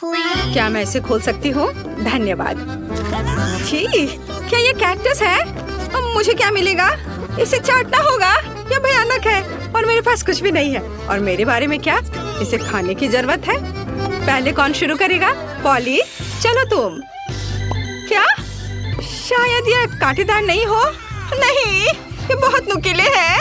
please. क्या मैं इसे खोल सकती हूँ? धन्यवाद। छी, क्या ये कैक्टस है? अब मुझे क्या मिलेगा? इसे चाटना होगा। यह भयानक है और मेरे पास कुछ भी नहीं है। और मेरे बारे में क्या? इसे खाने की जरूरत है। पहले कौन शुरू करेगा? पॉली, चलो तुम। क्या? शायद यह कांटेदार नहीं हो। नहीं, ये बहुत नुकीले हैं।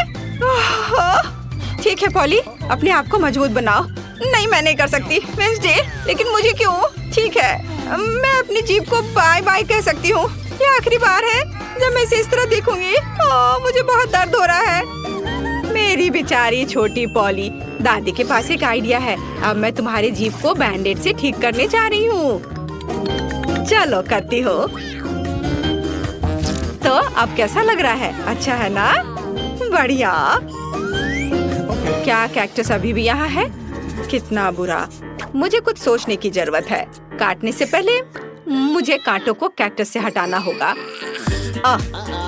ठीक है पॉली, अपने आप को मजबूत बनाओ। नहीं, मैं नहीं कर सकती वेडनेसडे, लेकिन मुझे क्यों? ठीक है, मैं अपनी जीभ को बाय बाय कह सकती हूँ। ये आखिरी बार है जब मैं इसे इस तरह देखूंगी। मुझे बहुत दर्द हो रहा है। मेरी बेचारी छोटी पॉली, दादी के पास एक आइडिया है। अब मैं तुम्हारी जीभ को बैंडेड से ठीक करने जा रही हूँ। चलो करती हो। तो अब कैसा लग रहा है? अच्छा है ना? बढ़िया। क्या कैक्टस अभी भी यहाँ है? कितना बुरा। मुझे कुछ सोचने की जरूरत है। काटने से पहले मुझे कांटों को कैक्टस से हटाना होगा।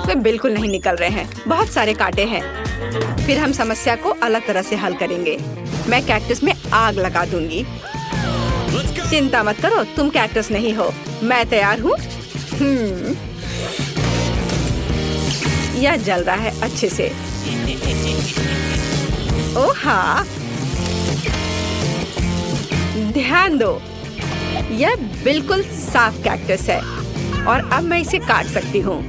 वे बिल्कुल नहीं निकल रहे हैं। बहुत सारे कांटे हैं। फिर हम समस्या को अलग तरह से हल करेंगे। मैं कैक्टस में आग लगा दूंगी। चिंता मत करो, तुम कैक्टस नहीं हो। मैं तैयार हूँ। यह जल रहा है अच्छे से। ओह हाँ, ध्यान दो, यह बिल्कुल साफ कैक्टस है और अब मैं इसे काट सकती हूँ।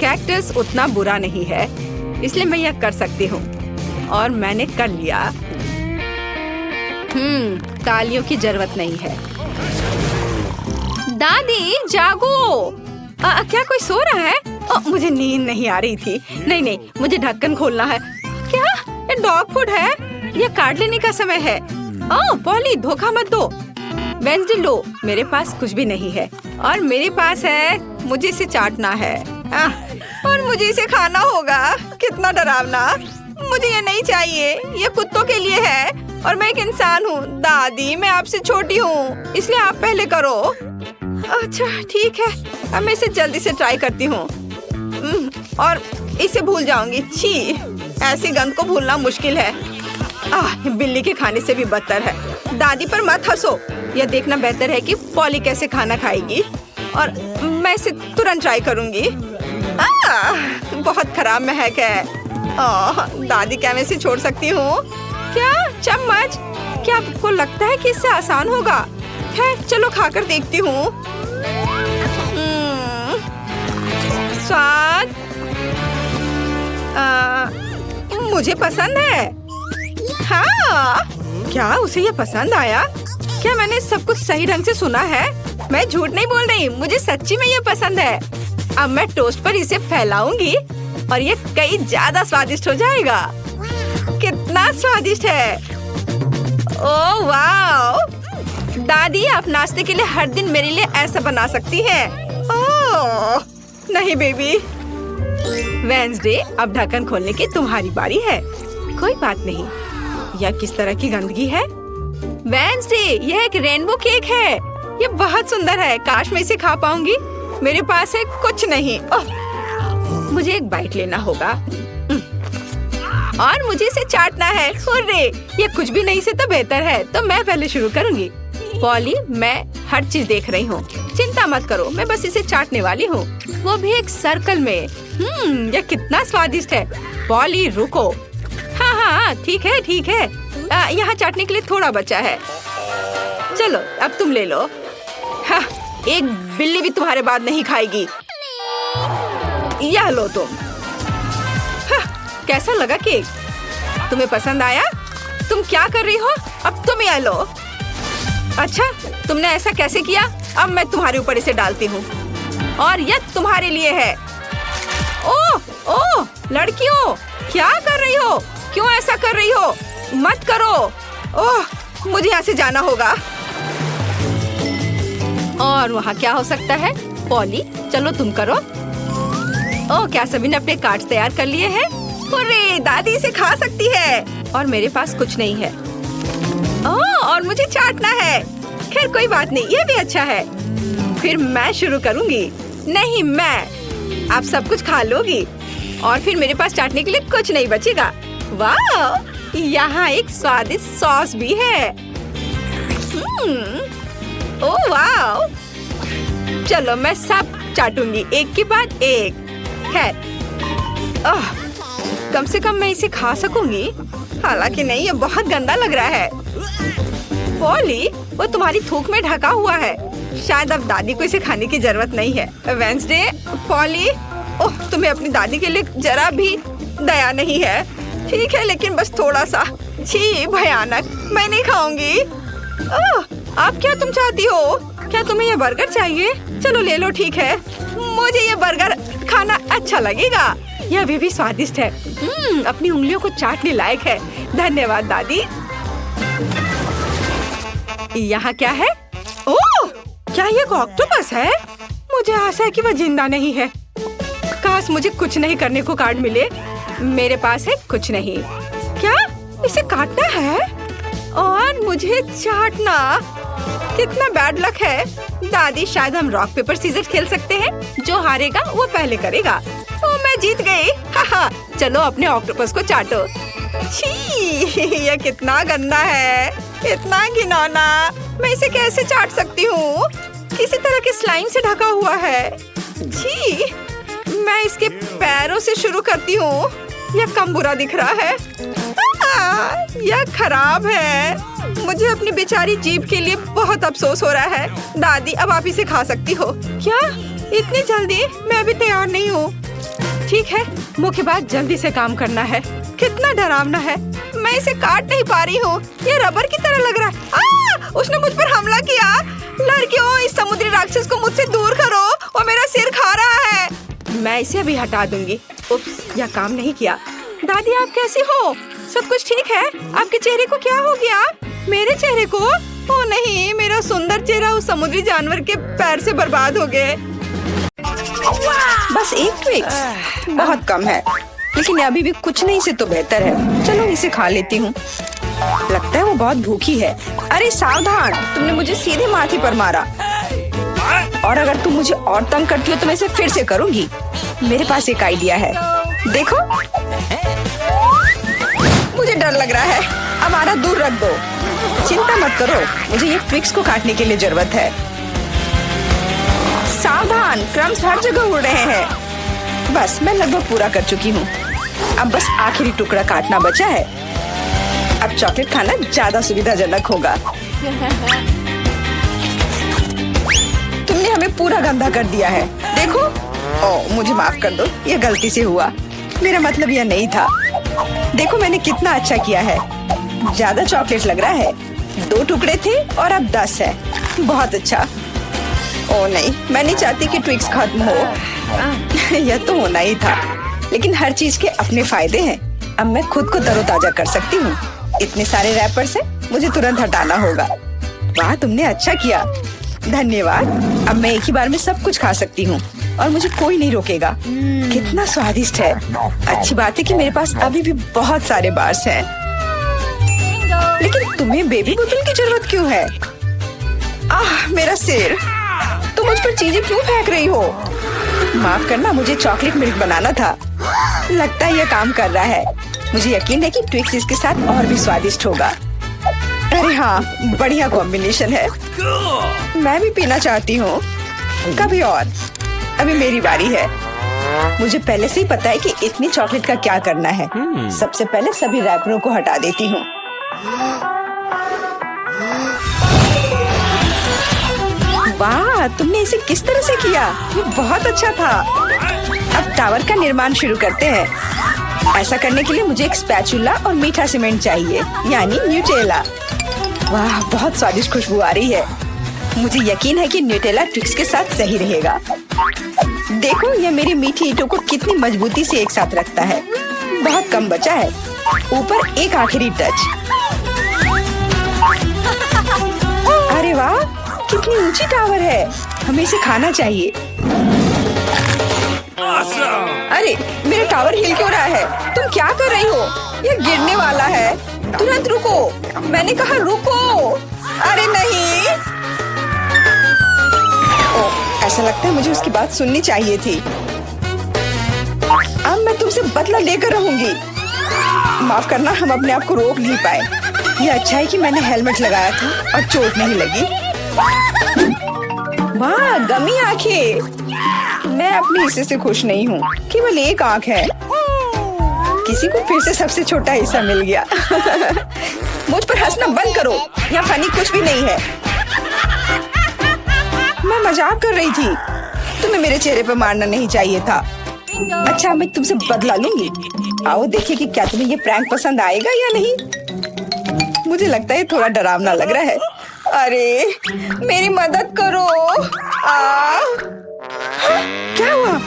कैक्टस उतना बुरा नहीं है, इसलिए मैं यह कर सकती हूँ और मैंने कर लिया। तालियों की जरूरत नहीं है। दादी जागो। क्या कोई सो रहा है? मुझे नींद नहीं आ रही थी। नहीं, मुझे ढक्कन खोलना है। क्या ये डॉग फूड है? यह काट लेने का समय है। पॉली, धोखा मत दो। वेडनेसडे लो, मेरे पास कुछ भी नहीं है और मेरे पास है। मुझे इसे चाटना है और मुझे इसे खाना होगा। कितना डरावना। मुझे ये नहीं चाहिए। ये कुत्तों के लिए है और मैं एक इंसान हूँ। दादी, मैं आपसे छोटी हूँ, इसलिए आप पहले करो। अच्छा ठीक है, अब मैं इसे जल्दी से ट्राई करती हूँ और इसे भूल जाऊंगी। छी, ऐसी गंध को भूलना मुश्किल है। बिल्ली के खाने से भी बदतर है। दादी पर मत हंसो। यह देखना बेहतर है कि पॉली कैसे खाना खाएगी और मैं इसे तुरंत ट्राई करूंगी। बहुत खराब महक है। दादी, क्या मैं इसे छोड़ सकती हूँ? क्या चम्मच? क्या आपको लगता है कि इससे आसान होगा? खैर चलो खाकर देखती हूँ। स्वाद मुझे पसंद है। हाँ, क्या उसे ये पसंद आया? क्या मैंने सब कुछ सही ढंग से सुना है? मैं झूठ नहीं बोल रही, मुझे सच्ची में ये पसंद है। अब मैं टोस्ट पर इसे फैलाऊंगी और ये कई ज्यादा स्वादिष्ट हो जाएगा। कितना स्वादिष्ट है। ओह वाह! दादी, आप नाश्ते के लिए हर दिन मेरे लिए ऐसा बना सकती हैं। ओह नहीं बेबी। वेडनेसडे, अब ढक्कन खोलने की तुम्हारी बारी है। कोई बात नहीं। यह किस तरह की गंदगी है? वेडनेसडे, यह एक रेनबो केक है। यह बहुत सुंदर है। काश मैं इसे खा पाऊंगी। मेरे पास है कुछ नहीं। मुझे एक बाइट लेना होगा और मुझे इसे चाटना है। हुर्रे! ये कुछ भी नहीं से तो बेहतर है। तो मैं पहले शुरू करूंगी। पॉली, मैं हर चीज देख रही हूँ। चिंता मत करो, मैं बस इसे चाटने वाली हूँ, वो भी एक सर्कल में। यह कितना स्वादिष्ट है। पॉली रुको। हाँ, ठीक है। यहाँ चाटने के लिए थोड़ा बचा है। चलो अब तुम ले लो। हाँ, एक बिल्ली भी तुम्हारे बाद नहीं खाएगी। यह लो तुम। हाँ, कैसा लगा केक? तुम्हें पसंद आया? तुम क्या कर रही हो? अब तुम यह लो। अच्छा, तुमने ऐसा कैसे किया? अब मैं तुम्हारे ऊपर इसे डालती हूँ और यह तुम्हारे लिए है। ओह, लड़कियों, क्या कर रही हो? क्यों ऐसा कर रही हो? मत करो। ओह, मुझे यहाँ से जाना होगा। और वहाँ क्या हो सकता है? पॉली, चलो तुम करो। ओह, क्या सभी ने अपने कार्ड्स तैयार कर लिए हैं? अरे, दादी इसे खा सकती है और मेरे पास कुछ नहीं है। और मुझे चाटना है। खैर कोई बात नहीं, ये भी अच्छा है। फिर मैं शुरू करूंगी। नहीं, मैं। आप सब कुछ खा लोगी और फिर मेरे पास चाटने के लिए कुछ नहीं बचेगा। वाह, यहाँ एक स्वादिष्ट सॉस भी है। ओह वाह! चलो मैं सब चाटूंगी एक के बाद एक। खैर, कम से कम मैं इसे खा सकूंगी। हालांकि नहीं, ये बहुत गंदा लग रहा है। पॉली, वो तुम्हारी थूक में ढका हुआ है। शायद अब दादी को इसे खाने की जरूरत नहीं है। वेंसडे, पॉली, ओह, तुम्हें अपनी दादी के लिए जरा भी दया नहीं है। ठीक है, लेकिन बस थोड़ा सा। छी, भयानक, मैं नहीं खाऊंगी। आप क्या तुम चाहती हो? क्या तुम्हें ये बर्गर चाहिए? चलो ले लो, ठीक है। मुझे ये बर्गर खाना अच्छा लगेगा। ये अभी भी स्वादिष्ट है। अपनी उंगलियों को चाटने लायक है। धन्यवाद दादी। यहाँ क्या है? ओह, क्या ये ऑक्टोपस है? मुझे आशा है कि वह जिंदा नहीं है। काश मुझे कुछ नहीं करने को कार्ड मिले। मेरे पास है कुछ नहीं। क्या इसे काटना है और मुझे चाटना? कितना बैड लक है। दादी, शायद हम रॉक पेपर सीजर खेल सकते हैं। जो हारेगा वो पहले करेगा। ओ, मैं जीत गई। हाहा, चलो अपने ऑक्टोपस को चाटो। छी, यह कितना गंदा है, इतना घिनौना। मैं इसे कैसे चाट सकती हूँ? किसी तरह के स्लाइम से ढका हुआ है। छी, मैं इसके पैरों से शुरू करती हूँ। यह कम बुरा दिख रहा है। यह खराब है। मुझे अपनी बेचारी जीभ के लिए बहुत अफसोस हो रहा है। दादी, अब आप इसे खा सकती हो। क्या इतनी जल्दी? मैं अभी तैयार नहीं हूँ। ठीक है, मुख्य बात जल्दी से काम करना है। कितना डरावना है। मैं इसे काट नहीं पा रही हूँ। ये रबर की तरह लग रहा है। उसने मुझ पर हमला किया। लड़कियों, इस समुद्री राक्षस को मुझसे दूर करो। वो मेरा सिर खा रहा है। मैं इसे अभी हटा दूंगी। उप्स, यह काम नहीं किया। दादी, आप कैसी हो? सब कुछ ठीक है? आपके चेहरे को क्या हो गया? मेरे चेहरे को? ओ नहीं, मेरा सुंदर चेहरा उस समुद्री जानवर के पैर से बर्बाद हो गए। बस एक ट्विक्स, बहुत कम है, लेकिन अभी भी कुछ नहीं से तो बेहतर है। चलो इसे खा लेती हूँ। लगता है वो बहुत भूखी है। अरे सावधान, तुमने मुझे सीधे माथे पर मारा। और अगर तुम मुझे और तंग करती हो तो मैं इसे फिर से करूँगी। मेरे पास एक आइडिया है। देखो, मुझे डर लग रहा है। अब आना दूर रख दो। चिंता मत करो, मुझे ये ट्विक्स को काटने के लिए जरूरत है। सावधान, क्रम्स हर जगह उड़ रहे हैं। बस मैं लगभग पूरा कर चुकी हूँ। अब बस आखिरी टुकड़ा काटना बचा है। अब चॉकलेट खाना ज्यादा सुविधाजनक होगा। तुमने हमें पूरा गंदा कर दिया है। देखो, ओह, मुझे माफ कर दो, ये गलती से हुआ। मेरा मतलब यह नहीं था। देखो मैंने कितना अच्छा किया है। ज्यादा चॉकलेट लग रहा है। 2 टुकड़े थे और अब 10 है। बहुत अच्छा। ओ नहीं, मैं नहीं चाहती कि ट्विक्स खत्म हो। यह तो होना ही था, लेकिन हर चीज के अपने फायदे हैं। अब मैं खुद को तरोताजा कर सकती हूँ। इतने सारे रैपर से मुझे तुरंत हटाना होगा। वाह, तुमने अच्छा किया, धन्यवाद। अब मैं एक ही बार में सब कुछ खा सकती हूँ और मुझे कोई नहीं रोकेगा। कितना स्वादिष्ट है। अच्छी बात है कि मेरे पास अभी भी बहुत सारे बार्स हैं। लेकिन तुम्हें बेबी बोतल की जरूरत क्यों है? मेरा सिर। तुम मुझ पर चीजें क्यों फेंक रही हो? माफ करना, मुझे चॉकलेट मिल्क बनाना था। लगता है यह काम कर रहा है। मुझे यकीन है कि ट्विक्स इसके साथ और भी स्वादिष्ट होगा। अरे हाँ, बढ़िया कॉम्बिनेशन है। मैं भी पीना चाहती हूँ। कभी और। अभी मेरी बारी है। मुझे पहले से ही पता है कि इतनी चॉकलेट का क्या करना है। सबसे पहले सभी रैपरों को हटा देती हूँ। वाह, तुमने इसे किस तरह से किया? ये बहुत अच्छा था। अब टावर का निर्माण शुरू करते हैं। ऐसा करने के लिए मुझे एक स्पैचुला और मीठा सीमेंट चाहिए, यानी न्यूटेला। वाह, बहुत स्वादिष्ट खुशबू आ रही है। मुझे यकीन है कि न्यूटेला ट्विक्स के साथ सही रहेगा। देखो, यह मेरी मीठी ईंटों को कितनी मजबूती से एक साथ रखता है। बहुत कम बचा है। ऊपर एक आखिरी टच। अरे वाह, कितनी ऊंची टावर है। हमें इसे खाना चाहिए। अरे, मेरा टावर हिल क्यों रहा है? तुम क्या कर रही हो? यह गिरने वाला है। तुरंत रुको, मैंने कहा रुको। अरे नहीं। ओह, ऐसा लगता है मुझे उसकी बात सुननी चाहिए थी। अब मैं तुमसे बदला लेकर रहूंगी। माफ करना, हम अपने आप को रोक नहीं पाए। ये अच्छा है कि मैंने हेलमेट लगाया था और चोट नहीं लगी। वाह, गमी आंखें। मैं अपने हिस्से से खुश नहीं हूँ, केवल एक आंख है। किसी को फिर से सबसे छोटा हिस्सा मिल गया। मुझ पर हंसना बंद करो, यहाँ फनी कुछ भी नहीं है। मैं मजाक कर रही थी, तुम्हें मेरे चेहरे पर मारना नहीं चाहिए था। अच्छा, मैं तुमसे बदला लूंगी। आओ देखिए कि क्या तुम्हें ये प्रैंक पसंद आएगा या नहीं। मुझे लगता है थोड़ा डरावना लग रहा है। अरे मेरी मदद करो। क्या हुआ?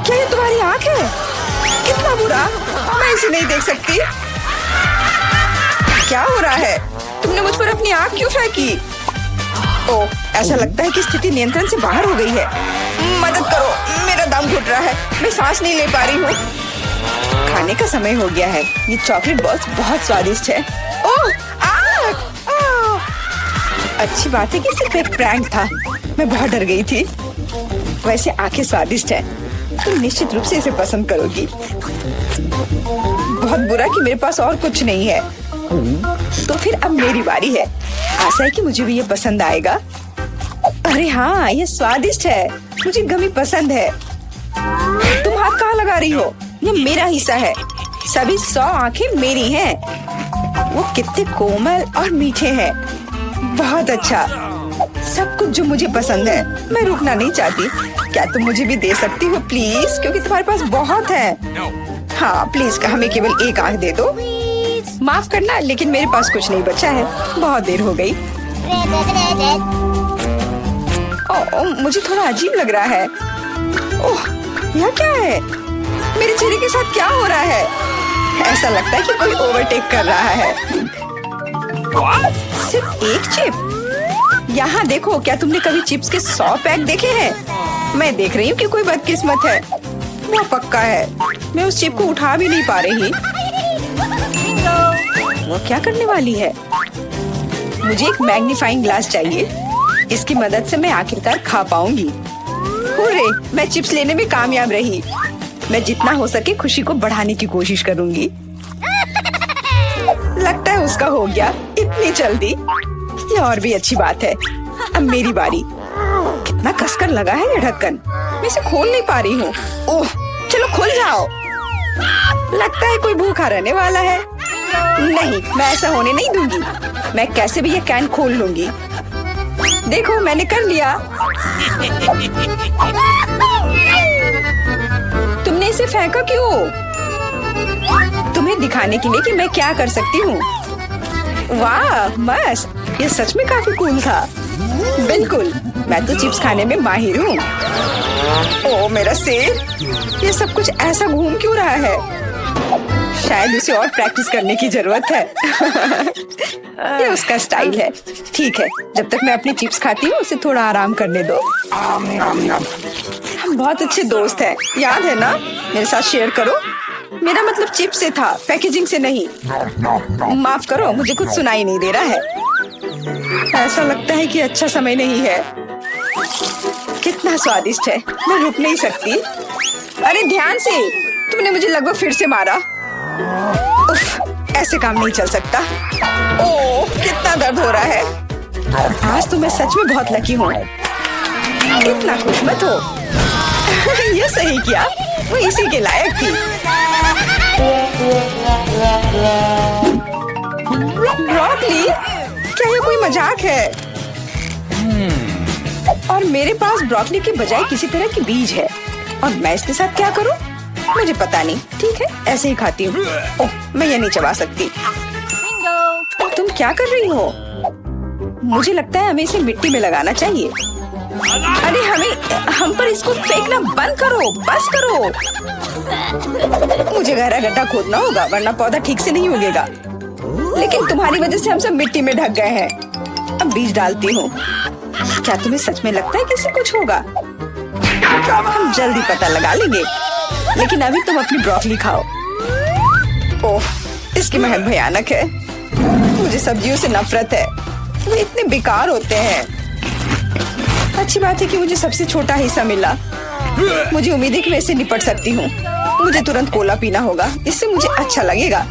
क्या ये तुम्हारी आंख है? कितना बुरा, मैं इसे नहीं देख सकती। क्या हो रहा है? तुमने मुझ पर अपनी आंख क्यों फेंकी? ओह, ऐसा लगता है कि स्थिति नियंत्रण से बाहर हो गई है। मदद करो, मेरा दम घुट रहा है, मैं सांस नहीं ले पा रही हूँ। खाने का समय हो गया है। ये चॉकलेट बॉल्स बहुत स्वादिष्ट है। ओह, अच्छी बात है कि सिर्फ एक प्रैंक था। मैं बहुत डर गई थी। वैसे आंखें स्वादिष्ट है, तुम निश्चित रूप से इसे पसंद करोगी। बहुत बुरा कि मेरे पास और कुछ नहीं है। तो फिर अब मेरी बारी है। आशा है कि मुझे भी ये पसंद आएगा। अरे हाँ, ये स्वादिष्ट है, मुझे गमी पसंद है। तुम हाथ कहाँ लगा रही हो? ये मेरा हिस्सा है। सभी 100 आंखें मेरी हैं। वो कितने कोमल और मीठे हैं। बहुत अच्छा, सब कुछ जो मुझे पसंद है। मैं रुकना नहीं चाहती। क्या तुम मुझे भी दे सकती हो प्लीज, क्योंकि तुम्हारे पास बहुत है। हाँ प्लीज, हमें केवल एक आंख दे दो। माफ करना, लेकिन मेरे पास कुछ नहीं बचा है। बहुत देर हो गई। मुझे थोड़ा अजीब लग रहा है। ओह, यह क्या है? मेरे चेहरे के साथ क्या हो रहा है? ऐसा लगता है कि कोई ओवरटेक कर रहा है। सिर्फ एक चिप? यहाँ देखो, क्या तुमने कभी चिप्स के 100 पैक देखे हैं? मैं देख रही हूँ कि कोई बदकिस्मत है। वो पक्का है, मैं उस चिप को उठा भी नहीं पा रही। वो क्या करने वाली है? मुझे एक मैग्नीफाइंग ग्लास चाहिए। इसकी मदद से मैं आखिरकार खा पाऊंगी। हुर्रे, मैं चिप्स लेने में कामयाब रही। मैं जितना हो सके खुशी को बढ़ाने की कोशिश करूंगी। लगता है उसका हो गया इतनी जल्दी। ये और भी अच्छी बात है। अब मेरी बारी। कितना कसकर लगा है ये ढक्कन, मैं इसे खोल नहीं पा रही हूँ। ओह, चलो खुल जाओ। लगता है कोई भूखा रहने वाला है। नहीं, मैं ऐसा होने नहीं दूंगी। मैं कैसे भी ये कैन खोल लूंगी। देखो, मैंने कर लिया। तुमने इसे फेंका क्यों? तुम्हें दिखाने के लिए कि मैं क्या कर सकती हूँ। वाह मस्त, ये सच में काफी कूल था। बिल्कुल, मैं तो चिप्स खाने में माहिर हूँ। ओह मेरा सिर, ये सब कुछ ऐसा घूम क्यों रहा है? शायद उसे और प्रैक्टिस करने की जरूरत है। ये उसका स्टाइल है। ठीक है, जब तक मैं अपनी चिप्स खाती हूँ उसे थोड़ा आराम करने दो। हम बहुत अच्छे दोस्त हैं, याद है ना? मेरे साथ शेयर करो। मेरा मतलब चिप्स से था, पैकेजिंग से नहीं। माफ करो, मुझे कुछ सुनाई नहीं दे रहा है। ऐसा लगता है कि अच्छा समय नहीं है। कितना स्वादिष्ट है, मैं रुक नहीं सकती। अरे ध्यान से, तुमने मुझे लगभग फिर से मारा। उफ, ऐसे काम नहीं चल सकता। ओह, कितना दर्द हो रहा है। आज तो मैं सच में बहुत लकी हूँ। इतना खुश मत हो। ये सही किया, वो इसी के लायक थी। ब्रोकली, क्या ये कोई मजाक है? और मेरे पास ब्रोकली के बजाय किसी तरह की बीज है, और मैं इसके साथ क्या करूं? मुझे पता नहीं। ठीक है, ऐसे ही खाती हूँ। ओह, मैं ये नहीं चबा सकती। तुम क्या कर रही हो? मुझे लगता है हमें इसे मिट्टी में लगाना चाहिए। अरे हम पर इसको फेंकना बंद करो, बस करो। मुझे गहरा गड्ढा खोदना होगा, वरना पौधा ठीक से नहीं उगेगा। लेकिन तुम्हारी वजह से हम सब मिट्टी में ढक गए हैं। अब बीज डालती हूँ। क्या तुम्हें सच में लगता है कि इससे कुछ होगा? हम जल्दी पता लगा लेंगे। लेकिन अभी तुम अपनी ब्रोकली खाओ। ओह, इसकी महक भयानक है। मुझे सब्जियों से नफरत है, वो इतने बेकार होते हैं। अच्छी बात है कि मुझे सबसे छोटा हिस्सा मिला। मुझे उम्मीद है कि मैं इससे निपट सकती हूँ। मुझे तुरंत कोला पीना होगा, इससे मुझे अच्छा लगेगा।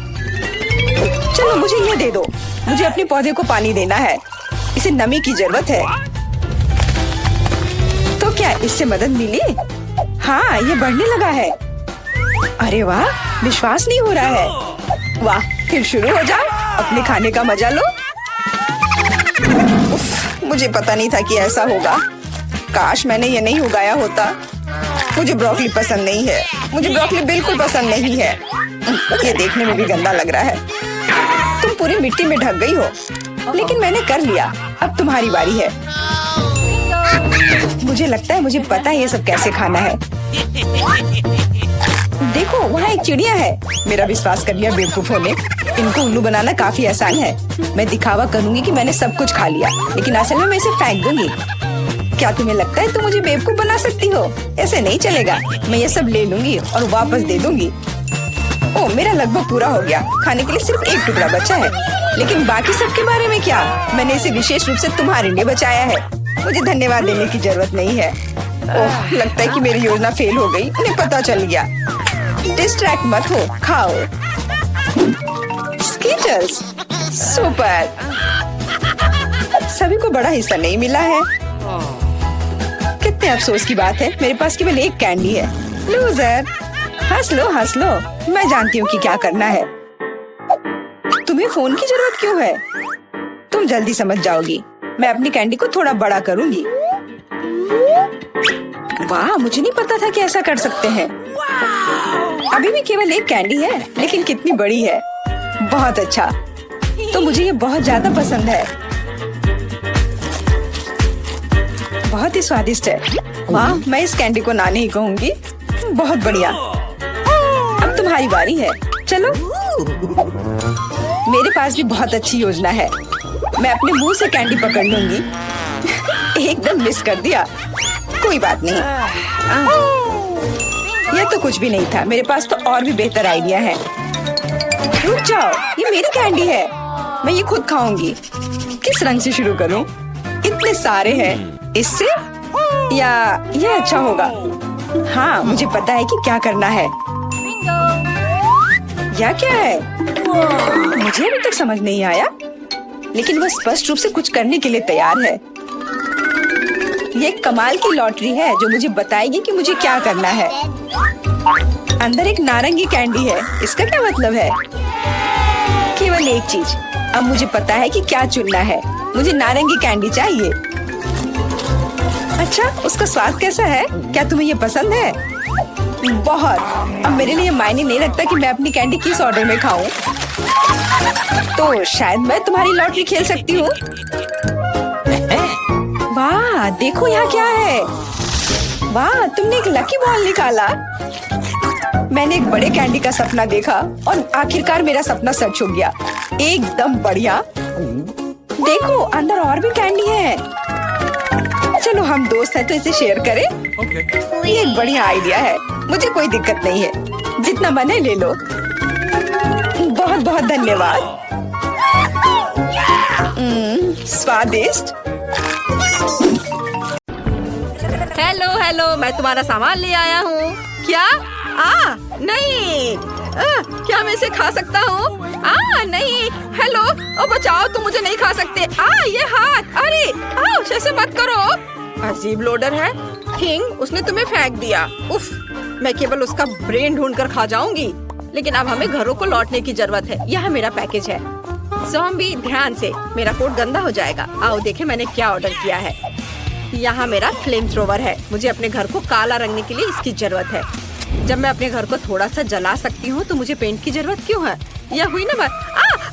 चलो मुझे ये दे दो। मुझे अपने पौधे को पानी देना है, इसे नमी की जरूरत है। तो क्या इससे मदद मिली? हाँ, ये बढ़ने लगा है। अरे वाह, विश्वास नहीं हो रहा है। वाह, फिर शुरू हो जाओ, अपने खाने का मजा लो। उफ, मुझे पता नहीं था कि ऐसा होगा। काश मैंने ये नहीं उगाया होता। मुझे ब्रोकली पसंद नहीं है। मुझे ब्रोकली बिल्कुल पसंद नहीं है। ये देखने में भी गंदा लग रहा है। तुम पूरी मिट्टी में ढक गई हो, लेकिन मैंने कर लिया। अब तुम्हारी बारी है। मुझे लगता है मुझे पता है ये सब कैसे खाना है। देखो, वहाँ एक चिड़िया है। मेरा विश्वास कर लिया बेवकूफों ने। इनको उल्लू बनाना काफी आसान है। मैं दिखावा करूंगी कि मैंने सब कुछ खा लिया, लेकिन असल में मैं इसे फेंक दूंगी। क्या तुम्हें लगता है तुम मुझे बेवकूफ बना सकती हो? ऐसे नहीं चलेगा। मैं ये सब ले लूंगी और वापस दे दूंगी। ओह, मेरा लगभग पूरा हो गया। खाने के लिए सिर्फ एक टुकड़ा बचा है, लेकिन बाकी सब के बारे में क्या? मैंने इसे विशेष रूप से तुम्हारे लिए बचाया है। मुझे धन्यवाद देने की जरूरत नहीं है। ओह, लगता है कि मेरी योजना फेल हो गई। उन्हें पता चल गया। डिस्ट्रैक्ट मत हो, खाओ। स्कीटर्स, सुपर। सभी को बड़ा हिस्सा नहीं मिला है। कितने अफसोस की बात है, मेरे पास केवल एक कैंडी है। लूजर। हंस लो, हंस लो। मैं जानती हूँ कि क्या करना है। तुम्हें फोन की जरूरत क्यों है? तुम जल्दी समझ जाओगी। मैं अपनी कैंडी को थोड़ा बड़ा करूंगी। वाह, मुझे नहीं पता था कि ऐसा कर सकते हैं। अभी भी केवल एक कैंडी है, लेकिन कितनी बड़ी है। बहुत अच्छा। तो मुझे ये बहुत ज्यादा पसंद है। बहुत ही स्वादिष्ट है। वाह, मैं इस कैंडी को ना नहीं कहूंगी। बहुत बढ़िया। अब तुम्हारी बारी है। चलो। मेरे पास भी बहुत अच्छी योजना है। मैं अपने मुंह से कैंडी पकड़ लूंगी। एकदम मिस कर दिया। कोई बात नहीं। यह तो कुछ भी नहीं था। मेरे पास तो और भी बेहतर आइडिया है। रुक जाओ, ये मेरी कैंडी है। मैं ये खुद खाऊंगी। किस रंग से शुरू करूं? इतने सारे हैं। इससे या ये अच्छा होगा? हाँ, मुझे पता है कि क्या करना है। यह क्या है? मुझे अभी तक समझ नहीं आया, लेकिन वह स्पष्ट रूप से कुछ करने के लिए तैयार है। ये एक कमाल की लॉटरी है जो मुझे बताएगी कि मुझे क्या करना है। अंदर एक नारंगी कैंडी है। इसका क्या मतलब है? केवल एक चीज। अब मुझे पता है कि क्या चुनना है। मुझे नारंगी कैंडी चाहिए। अच्छा, उसका स्वाद कैसा है? क्या तुम्हें ये पसंद है? बहुत। अब मेरे लिए मायने नहीं रखता कि मैं अपनी कैंडी किस ऑर्डर में खाऊं। तो शायद मैं तुम्हारी लॉटरी खेल सकती हूँ। वाह, देखो यहाँ क्या है। वाह, तुमने एक लकी बॉल निकाला। मैंने एक बड़े कैंडी का सपना देखा और आखिरकार मेरा सपना सच हो गया। एकदम बढ़िया। देखो, अंदर और भी कैंडी है। चलो, हम दोस्त हैं तो इसे शेयर करें। ये एक बढ़िया आइडिया है। मुझे कोई दिक्कत नहीं है। जितना मन है ले लो। बहुत बहुत धन्यवाद। स्वादिष्ट। हेलो हेलो, मैं तुम्हारा सामान ले आया हूँ। क्या? नहीं। क्या मैं इसे खा सकता हूँ? नहीं। हेलो, ओ बचाओ, तुम मुझे नहीं खा सकते। ये हाथ। अरे, ऐसे मत करो। अजीब लोडर है। किंग, उसने तुम्हें फेंक दिया। उफ, मैं केवल उसका ब्रेन ढूंढ कर खा जाऊंगी। लेकिन अब हमें घरों को लौटने की जरूरत है। यह मेरा पैकेज है। ज़ॉम्बी, ध्यान से, मेरा कोट गंदा हो जाएगा। आओ देखें मैंने क्या ऑर्डर किया है। यहाँ मेरा फ्लेम थ्रोवर है। मुझे अपने घर को काला रंगने के लिए इसकी जरूरत है। जब मैं अपने घर को थोड़ा सा जला सकती हूँ तो मुझे पेंट की जरूरत क्यों है? यह हुई ना बात।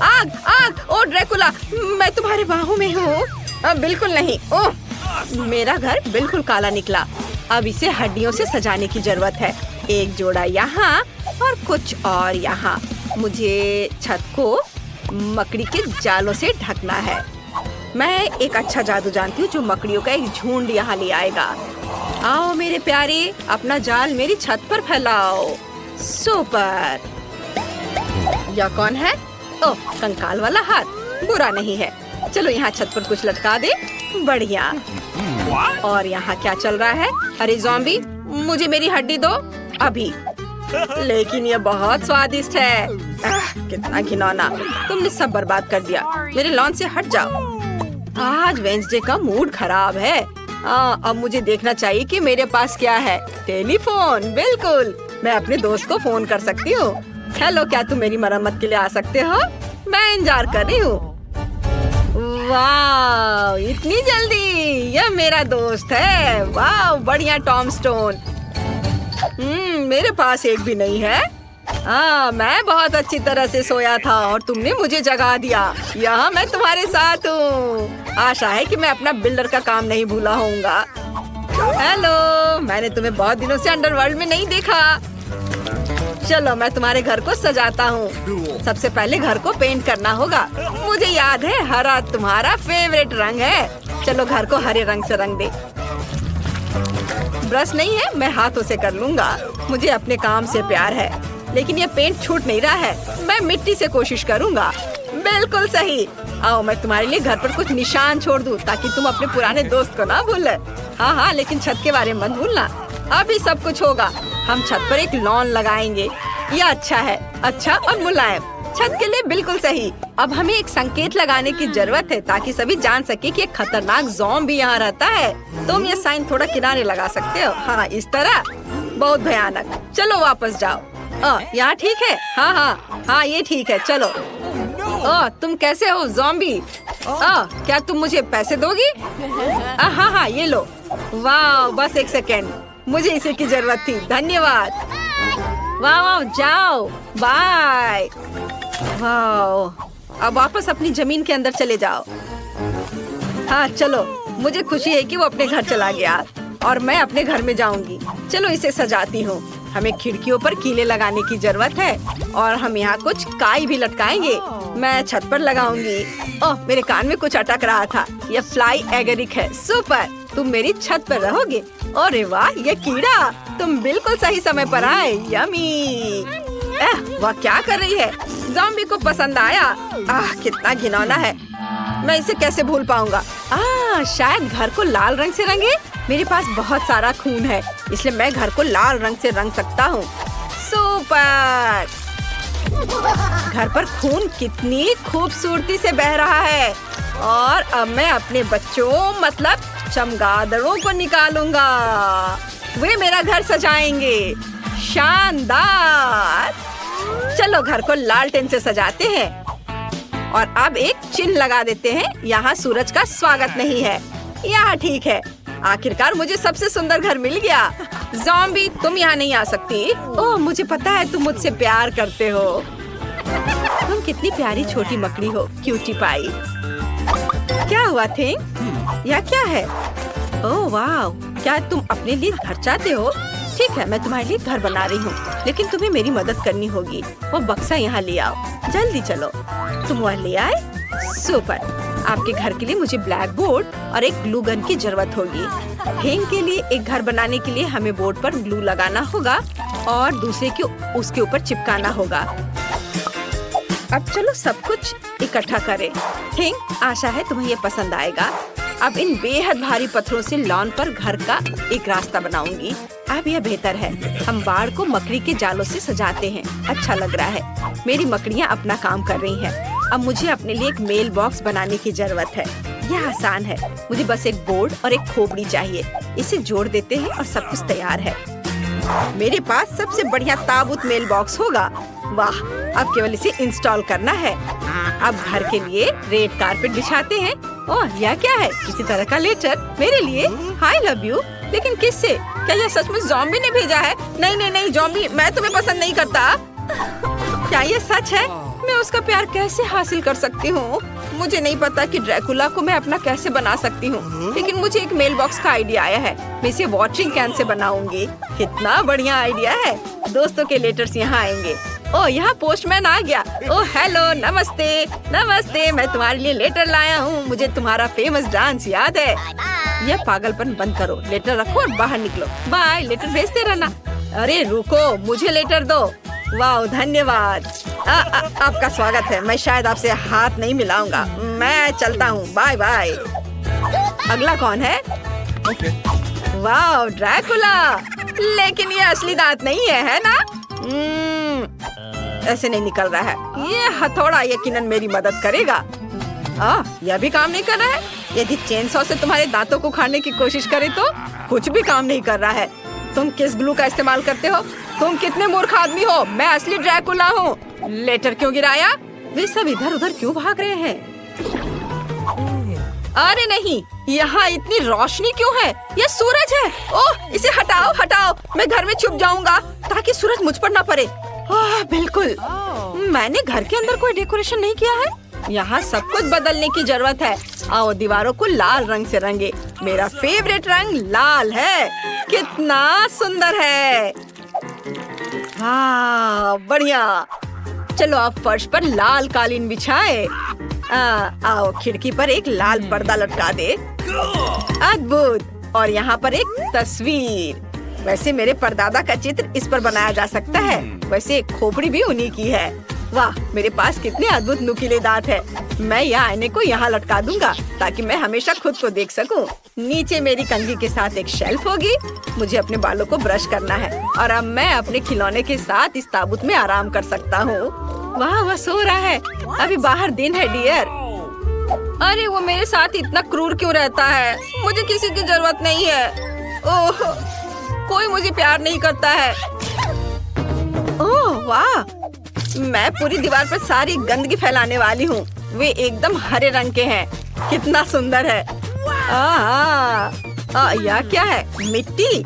आग आग। ओ ड्रैकुला, मैं तुम्हारे बाहों में हूँ। बिल्कुल नहीं। ओह, मेरा घर बिल्कुल काला निकला। अब इसे हड्डियों से सजाने की जरूरत है। एक जोड़ा यहाँ और कुछ और यहाँ। मुझे छत को मकड़ी के जालों से ढकना है। मैं एक अच्छा जादू जानती हूँ जो मकड़ियों का एक झुंड यहाँ ले आएगा। आओ मेरे प्यारे, अपना जाल मेरी छत पर फैलाओ। सुपर। यह कौन है? ओह, कंकाल वाला हाथ। बुरा नहीं है। चलो यहाँ छत पर कुछ लटका दे। बढ़िया। और यहाँ क्या चल रहा है? अरे ज़ॉम्बी, मुझे मेरी हड्डी दो अभी। लेकिन यह बहुत स्वादिष्ट है। कितना घिनौना, तुमने सब बर्बाद कर दिया। मेरे लॉन से हट जाओ। आज वेंसडे का मूड खराब है। अब मुझे देखना चाहिए कि मेरे पास क्या है। टेलीफोन, बिल्कुल, मैं अपने दोस्त को फोन कर सकती हूँ। हेलो, क्या तुम मेरी मरम्मत के लिए आ सकते हो? मैं इंतजार कर रही हूँ। वाह, इतनी जल्दी! यह मेरा दोस्त है। वाह, बढ़िया टॉम स्टोन। मेरे पास एक भी नहीं है। मैं बहुत अच्छी तरह से सोया था और तुमने मुझे जगा दिया। यहाँ मैं तुम्हारे साथ हूँ। आशा है कि मैं अपना बिल्डर का काम नहीं भूला होऊंगा। हेलो, मैंने तुम्हें बहुत दिनों से अंडरवर्ल्ड में नहीं देखा। चलो, मैं तुम्हारे घर को सजाता हूँ। सबसे पहले घर को पेंट करना होगा। मुझे याद है, हरा तुम्हारा फेवरेट रंग है। चलो, घर को हरे रंग से रंग दे। ब्रश नहीं है, मैं हाथों से कर लूंगा। मुझे अपने काम से प्यार है, लेकिन ये पेंट छूट नहीं रहा है। मैं मिट्टी से कोशिश करूंगा। बिल्कुल सही। आओ, मैं तुम्हारे लिए घर पर कुछ निशान छोड़ दूं ताकि तुम अपने पुराने दोस्त को ना भूले। हाँ, लेकिन छत के बारे में मत भूलना। अभी सब कुछ होगा। हम छत पर एक लॉन लगाएंगे। यह अच्छा है, अच्छा और मुलायम। छत के लिए बिल्कुल सही। अब हमें एक संकेत लगाने की जरूरत है ताकि सभी जान सके कि एक खतरनाक ज़ॉम्बी यहाँ रहता है। तुम ये साइन थोड़ा किनारे लगा सकते हो। हाँ, इस तरह। बहुत भयानक। चलो, वापस जाओ। यहाँ ठीक है? हाँ, ये ठीक है। चलो। तुम कैसे हो ज़ॉम्बी? क्या तुम मुझे पैसे दोगी? हाँ, ये लो। वाह, बस एक सेकेंड, मुझे इसी की जरूरत थी। धन्यवाद। वाह, जाओ, बाय। वाह, अब वापस अपनी जमीन के अंदर चले जाओ। हाँ, चलो, मुझे खुशी है कि वो अपने घर चला गया और मैं अपने घर में जाऊंगी। चलो, इसे सजाती हूँ। हमें खिड़कियों पर कीले लगाने की जरूरत है और हम यहाँ कुछ काई भी लटकाएंगे। मैं छत पर लगाऊंगी। ओह, मेरे कान में कुछ अटक रहा था। यह फ्लाई एगरिक है। सुपर, तुम मेरी छत पर रहोगे। अरे वाह, ये कीड़ा! तुम बिल्कुल सही समय पर आए। यमी! वह क्या कर रही है? ज़ॉम्बी को पसंद आया। कितना घिनौना है। मैं इसे कैसे भूल पाऊंगा? शायद घर को लाल रंग से रंगे। मेरे पास बहुत सारा खून है, इसलिए मैं घर को लाल रंग से रंग सकता हूँ। सुपर! घर पर खून कितनी खूबसूरती से बह रहा है। और अब मैं अपने बच्चों, मतलब चमगादड़ों को निकालूंगा। वे मेरा घर सजाएंगे। शानदार! चलो, घर को लालटेन से सजाते हैं और अब एक चिन्ह लगा देते हैं। यहाँ सूरज का स्वागत नहीं है। यहाँ ठीक है। आखिरकार मुझे सबसे सुंदर घर मिल गया। ज़ॉम्बी, तुम यहाँ नहीं आ सकती। ओह, मुझे पता है तुम मुझसे प्यार करते हो। तुम कितनी प्यारी छोटी मकड़ी हो, क्यूटी पाई। क्या हुआ थिंग? यह क्या है? ओह वाह, क्या तुम अपने लिए घर चाहते हो? ठीक है, मैं तुम्हारे लिए घर बना रही हूँ, लेकिन तुम्हें मेरी मदद करनी होगी। वो बक्सा यहाँ ले आओ। जल्दी चलो। तुम वह ले आए? सुपर। आपके घर के लिए मुझे ब्लैक बोर्ड और एक ग्लू गन की जरूरत होगी। हेंग के लिए एक घर बनाने के लिए हमें बोर्ड पर ग्लू लगाना होगा और दूसरे की उसके ऊपर चिपकाना होगा। अब चलो सब कुछ इकट्ठा करें। हेंग, आशा है तुम्हें ये पसंद आएगा। अब इन बेहद भारी पत्थरों से लॉन पर घर का एक रास्ता बनाऊंगी। अब यह बेहतर है। हम बाड़ को मकड़ी के जालों से सजाते हैं। अच्छा लग रहा है। मेरी मकड़ियाँ अपना काम कर रही हैं। अब मुझे अपने लिए एक मेल बॉक्स बनाने की जरूरत है। यह आसान है। मुझे बस एक बोर्ड और एक खोपड़ी चाहिए। इसे जोड़ देते हैं और सब कुछ तैयार है। मेरे पास सबसे बढ़िया ताबूत मेल बॉक्स होगा। वाह, अब केवल इसे इंस्टॉल करना है। अब घर के लिए रेड कारपेट बिछाते हैं। ओह, यह क्या है? किसी तरह का लेटर मेरे लिए। I love you. लेकिन किससे? क्या यह सचमुच ज़ॉम्बी ने भेजा है? नहीं, ज़ॉम्बी, मैं तुम्हें पसंद नहीं करता। क्या ये सच है? मैं उसका प्यार कैसे हासिल कर सकती हूँ? मुझे नहीं पता कि ड्रैकुला को मैं अपना कैसे बना सकती हूँ, लेकिन मुझे एक मेल बॉक्स का आइडिया आया है। मैं इसे वॉटरिंग कैन से बनाऊंगी। कितना बढ़िया आइडिया है। दोस्तों के लेटर्स यहाँ आएंगे। ओह, यहाँ पोस्टमैन आ गया। ओह हेलो, नमस्ते। नमस्ते, मैं तुम्हारे लिए लेटर लाया हूँ। मुझे तुम्हारा फेमस डांस याद है। यह पागलपन बंद करो। लेटर रखो और बाहर निकलो। बाय। लेटर भेजते रहना। अरे रुको, मुझे लेटर दो। वाह, धन्यवाद। आपका स्वागत है। मैं शायद आपसे हाथ नहीं मिलाऊंगा। मैं चलता हूँ। Bye bye. अगला कौन है? वाह, ड्रैकुला। लेकिन ये असली दांत नहीं है, है ना? ऐसे नहीं निकल रहा है। ये हथौड़ा यकीनन मेरी मदद करेगा। यह भी काम नहीं कर रहा है। यदि चेनसॉ से तुम्हारे दांतों को उखाड़ने की कोशिश करे तो कुछ भी काम नहीं कर रहा है। तुम किस ग्लू का इस्तेमाल करते हो? तुम कितने मूर्ख आदमी हो। मैं असली ड्रैकुला हूँ। लेटर क्यों गिराया? वे सब इधर उधर क्यों भाग रहे हैं? अरे नहीं, यहाँ इतनी रोशनी क्यों है? यह सूरज है। ओह, इसे हटाओ हटाओ। मैं घर में छुप जाऊंगा ताकि सूरज मुझ पर न पड़े। बिल्कुल। मैंने घर के अंदर कोई डेकोरेशन नहीं किया है। यहाँ सब कुछ बदलने की जरूरत है। आओ दीवारों को लाल रंग से रंगे। मेरा फेवरेट रंग लाल है। कितना सुंदर है। बढ़िया। चलो अब फर्श पर लाल कालीन बिछाए। आओ खिड़की पर एक लाल पर्दा लटका दे। अद्भुत। और यहाँ पर एक तस्वीर। वैसे मेरे परदादा का चित्र इस पर बनाया जा सकता है। वैसे एक खोपड़ी भी उन्हीं की है। वाह, मेरे पास कितने अद्भुत नुकीले दांत है। मैं यह आईने को यहाँ लटका दूंगा ताकि मैं हमेशा खुद को देख सकूं। नीचे मेरी कंघी के साथ एक शेल्फ होगी। मुझे अपने बालों को ब्रश करना है और अब मैं अपने खिलौने के साथ इस ताबूत में आराम कर सकता हूँ। वाह, वह सो रहा है। अभी बाहर दिन है डियर। अरे वो मेरे साथ इतना क्रूर क्यों रहता है? मुझे किसी की जरूरत नहीं है। ओह, कोई मुझे प्यार नहीं करता है। ओह वाह, मैं पूरी दीवार पर सारी गंदगी फैलाने वाली हूँ। वे एकदम हरे रंग के हैं। कितना सुंदर है। यह क्या है? मिट्टी।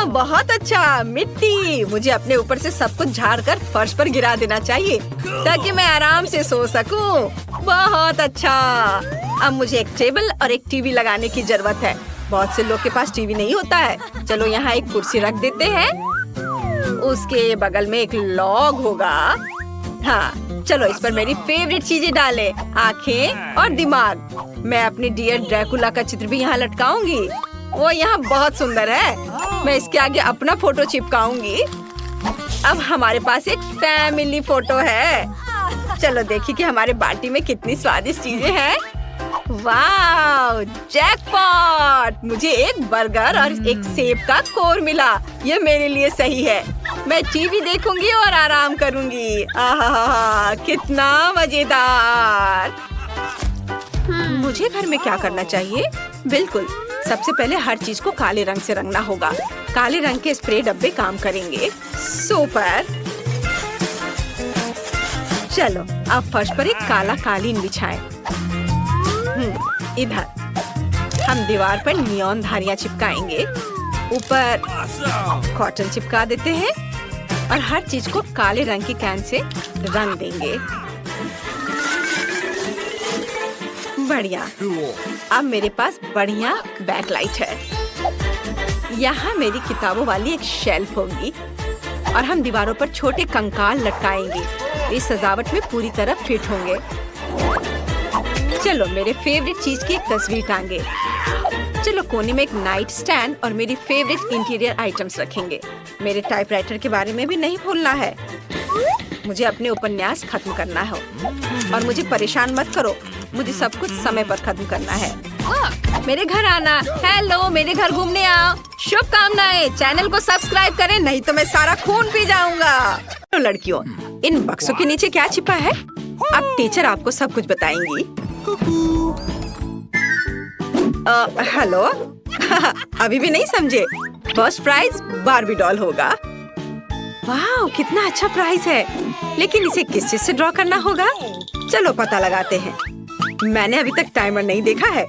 बहुत अच्छा, मिट्टी। मुझे अपने ऊपर से सब कुछ झाड़ कर फर्श पर गिरा देना चाहिए ताकि मैं आराम से सो सकूं। बहुत अच्छा। अब मुझे एक टेबल और एक टीवी लगाने की जरूरत है। बहुत से लोग के पास टीवी नहीं होता है। चलो यहाँ एक कुर्सी रख देते हैं। उसके बगल में एक लॉग होगा। चलो इस पर मेरी फेवरेट चीजें डालें, आँखें और दिमाग। मैं अपने डियर ड्रैकुला का चित्र भी यहाँ लटकाऊंगी। वो यहाँ बहुत सुंदर है। मैं इसके आगे अपना फोटो चिपकाऊंगी। अब हमारे पास एक फैमिली फोटो है। चलो देखिए कि हमारे बाटी में कितनी स्वादिष्ट चीजें हैं। वाह, जैकपॉट! मुझे एक बर्गर और एक सेब का कोर मिला। ये मेरे लिए सही है। मैं टीवी देखूंगी और आराम करूंगी। कितना मजेदार। मुझे घर में क्या करना चाहिए? बिल्कुल, सबसे पहले हर चीज को काले रंग से रंगना होगा। काले रंग के स्प्रे डब्बे काम करेंगे। सुपर। चलो अब फर्श पर एक काला कालीन बिछाएं। इधर हम दीवार पर नियॉन धारियां चिपकाएंगे। ऊपर कॉटन चिपका देते हैं और हर चीज को काले रंग की कैन से रंग देंगे। बढ़िया। अब मेरे पास बढ़िया बैकलाइट है। यहाँ मेरी किताबों वाली एक शेल्फ होगी और हम दीवारों पर छोटे कंकाल लटकाएंगे। इस सजावट में पूरी तरह फिट होंगे। चलो मेरे फेवरेट चीज की एक तस्वीर टांगे। चलो कोने में एक नाइट स्टैंड और मेरी फेवरेट इंटीरियर आइटम्स रखेंगे। मेरे टाइपराइटर के बारे में भी नहीं भूलना है। मुझे अपने उपन्यास खत्म करना है और मुझे परेशान मत करो। मुझे सब कुछ समय पर खत्म करना है। मेरे घर आना। हेलो, मेरे घर घूमने आओ। शुभकामनाएं। चैनल को सब्सक्राइब करें, नहीं तो मैं सारा खून पी जाऊंगा। तो लड़कियों, इन बक्सों के नीचे क्या छिपा है? अब टीचर आपको सब कुछ बताएंगी। हेलो। अभी भी नहीं समझे? फर्स्ट प्राइज बार्बी डॉल होगा। वाह, कितना अच्छा प्राइज है। लेकिन इसे किस चीज से ड्रॉ करना होगा? चलो पता लगाते हैं। मैंने अभी तक टाइमर नहीं देखा है।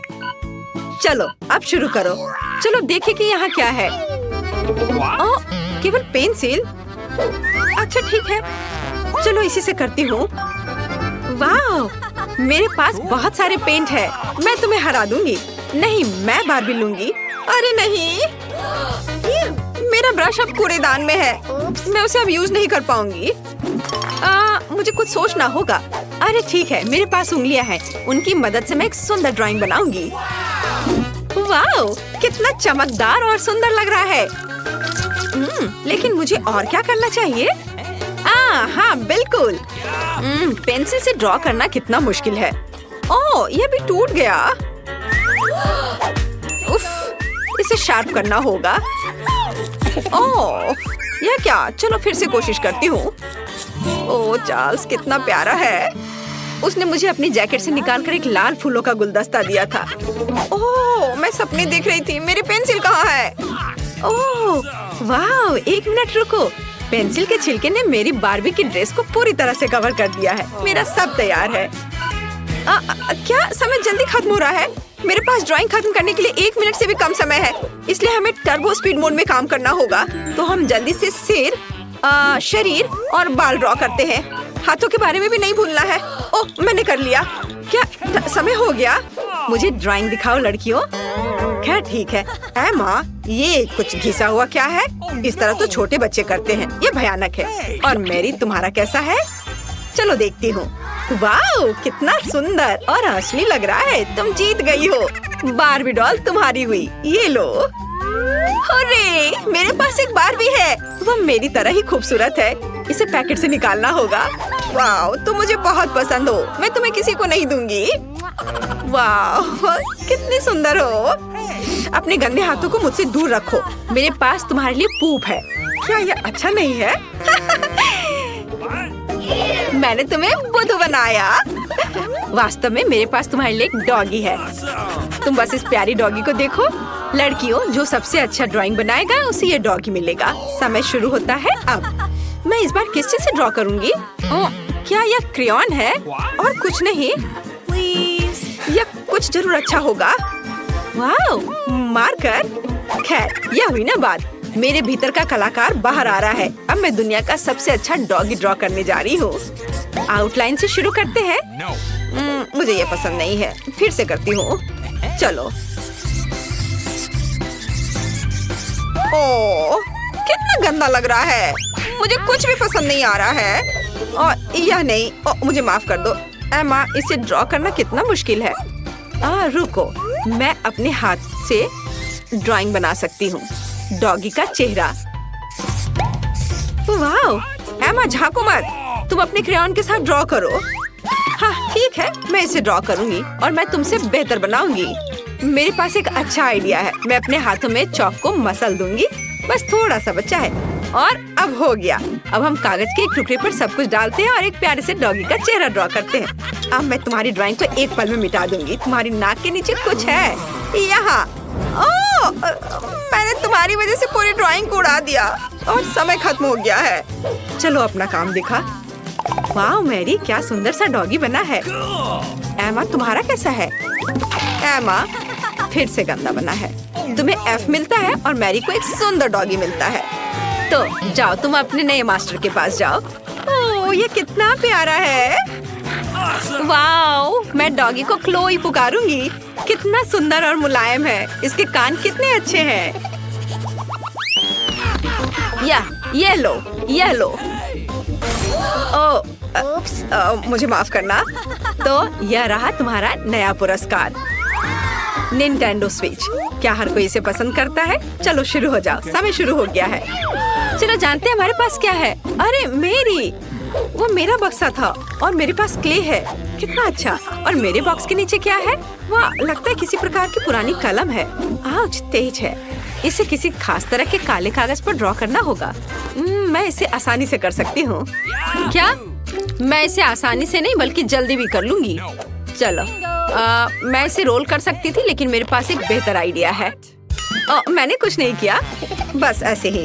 चलो अब शुरू करो। चलो देखें कि यहाँ क्या है। ओह, केवल पेंसिल। अच्छा ठीक है, चलो इसी से करती हूँ। वाह, मेरे पास बहुत सारे पेंट है। मैं तुम्हें हरा दूंगी। नहीं, मैं बार्बी लूंगी। अरे नहीं, मेरा ब्रश अब कूड़ेदान में है। मैं उसे अब यूज नहीं कर पाऊंगी। मुझे कुछ सोचना होगा। अरे ठीक है, मेरे पास उंगलियां हैं। उनकी मदद से मैं एक सुंदर ड्राइंग बनाऊंगी। वाह, कितना चमकदार और सुंदर लग रहा है। लेकिन मुझे और क्या करना चाहिए? हाँ बिल्कुल। पेंसिल से ड्रॉ करना कितना मुश्किल है। ओह, यह भी टूट गया। उफ, इसे शार्प करना होगा। ओह, यह क्या? चलो फिर से कोशिश करती हूँ। ओ चार्ल्स कितना प्यारा है। उसने मुझे अपनी जैकेट से निकालकर एक लाल फूलों का गुलदस्ता दिया था। ओह, मैं सपने देख रही थी। मेरी पेंसिल कहाँ है? ओह वाह, एक मिनट रुको। पेंसिल के छिलके ने मेरी बार्बी की ड्रेस को पूरी तरह से कवर कर दिया है। मेरा सब तैयार है। क्या समय जल्दी खत्म हो रहा है? मेरे पास ड्राइंग खत्म करने के लिए 1 मिनट से भी कम समय है, इसलिए हमें टर्बो स्पीड मोड में काम करना होगा। तो हम जल्दी से सिर, शरीर और बाल ड्रॉ करते हैं। हाथों के बारे में भी नहीं भूलना है। ओह, मैंने कर लिया। क्या समय हो गया? मुझे ड्राइंग दिखाओ लड़कियों। खैर ठीक है। एमा, ये कुछ घिसा हुआ क्या है? इस तरह तो छोटे बच्चे करते हैं, ये भयानक है। और मेरी, तुम्हारा कैसा है? चलो देखती हूँ। वाह, कितना सुंदर और असली लग रहा है। तुम जीत गई हो। बार्बी डॉल तुम्हारी हुई। ये लो। अरे, मेरे पास एक बार्बी है। वो मेरी तरह ही खूबसूरत है। इसे पैकेट से निकालना होगा। वाह, तुम मुझे बहुत पसंद हो। मैं तुम्हें किसी को नहीं दूंगी। वाह, कितनी सुंदर हो। अपने गंदे हाथों को मुझसे दूर रखो। मेरे पास तुम्हारे लिए पूप है। क्या ये अच्छा नहीं है? मैंने तुम्हें बुद्धू बनाया। वास्तव में मेरे पास तुम्हारे लिए एक डॉगी है। तुम बस इस प्यारी डॉगी को देखो। लड़कियों, जो सबसे अच्छा ड्राइंग बनाएगा उसे ये डॉगी मिलेगा। समय शुरू होता है अब। मैं इस बार किस चीज से ड्रॉ करूंगी? क्या यह क्रेयॉन है? और कुछ नहीं? यह कुछ जरूर अच्छा होगा। वाह, मार्कर। खैर, यह हुई ना बात। मेरे भीतर का कलाकार बाहर आ रहा है। अब मैं दुनिया का सबसे अच्छा डॉगी ड्रॉ करने जा रही हूँ। आउटलाइन से शुरू करते हैं। मुझे ये पसंद नहीं है। फिर से करती हूँ। चलो। ओह, कितना गंदा लग रहा है। मुझे कुछ भी पसंद नहीं आ रहा है। और यह नहीं। मुझे माफ कर दो एमा, इसे ड्रॉ करना कितना मुश्किल है। रुको, मैं अपने हाथ से ड्राइंग बना सकती हूँ। डॉगी का चेहरा। वाह, एमा झांको मत। तुम अपने क्रेयॉन के साथ ड्रॉ करो। हाँ ठीक है, मैं इसे ड्रॉ करूंगी और मैं तुमसे बेहतर बनाऊंगी। मेरे पास एक अच्छा आइडिया है। मैं अपने हाथों में चॉक को मसल दूंगी। बस थोड़ा सा बचा है और अब हो गया। अब हम कागज के एक टुकड़े पर सब कुछ डालते हैं और एक प्यारे से डॉगी का चेहरा ड्रॉ करते हैं। अब मैं तुम्हारी ड्राइंग को एक पल में मिटा दूंगी। तुम्हारी नाक के नीचे कुछ है यहाँ। ओह, मैंने तुम्हारी वजह से पूरी ड्राइंग को उड़ा दिया और समय खत्म हो गया है। चलो अपना काम दिखा। वाह मैरी, क्या सुंदर सा डॉगी बना है। एमा, तुम्हारा कैसा है? एमा, फिर से गंदा बना है। तुम्हें F मिलता है और मैरी को एक सुंदर डॉगी मिलता है। तो जाओ, तुम अपने नए मास्टर के पास जाओ। ओह, ये कितना प्यारा है। वाह, मैं डॉगी को क्लोई पुकारूंगी। कितना सुंदर और मुलायम है। इसके कान कितने अच्छे हैं। ये लो, ये लो। मुझे माफ करना। तो यह रहा तुम्हारा नया पुरस्कार, निंटेंडो स्विच। क्या हर कोई इसे पसंद करता है? चलो शुरू हो जाओ, समय शुरू हो गया है। चलो जानते हैं हमारे पास क्या है। अरे मेरी, वो मेरा बक्सा था और मेरे पास क्ले है। कितना अच्छा। और मेरे बॉक्स के नीचे क्या है? वाह, लगता है किसी प्रकार की पुरानी कलम है। आउच, तेज है। इसे किसी खास तरह के काले कागज पर ड्रॉ करना होगा। मैं इसे आसानी से कर सकती हूँ। क्या? मैं इसे आसानी से नहीं बल्कि जल्दी भी कर लूंगी। चलो, मैं इसे रोल कर सकती थी लेकिन मेरे पास एक बेहतर आइडिया है। मैंने कुछ नहीं किया, बस ऐसे ही।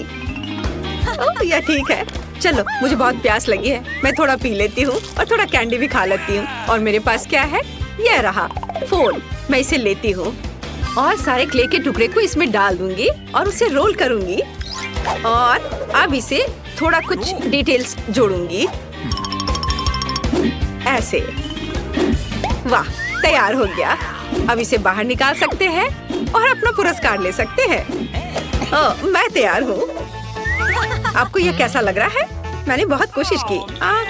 यह ठीक है। चलो, मुझे बहुत प्यास लगी है। मैं थोड़ा पी लेती हूँ और थोड़ा कैंडी भी खा लेती हूँ। और मेरे पास क्या है? यह रहा फोन। मैं इसे लेती हूँ और सारे क्ले के टुकड़े को इसमें डाल दूंगी और उसे रोल करूंगी। और अब इसे थोड़ा कुछ डिटेल्स जोड़ूंगी ऐसे। वाह, तैयार हो गया। अब इसे बाहर निकाल सकते हैं और अपना पुरस्कार ले सकते हैं। मैं तैयार हूँ। आपको यह कैसा लग रहा है? मैंने बहुत कोशिश की।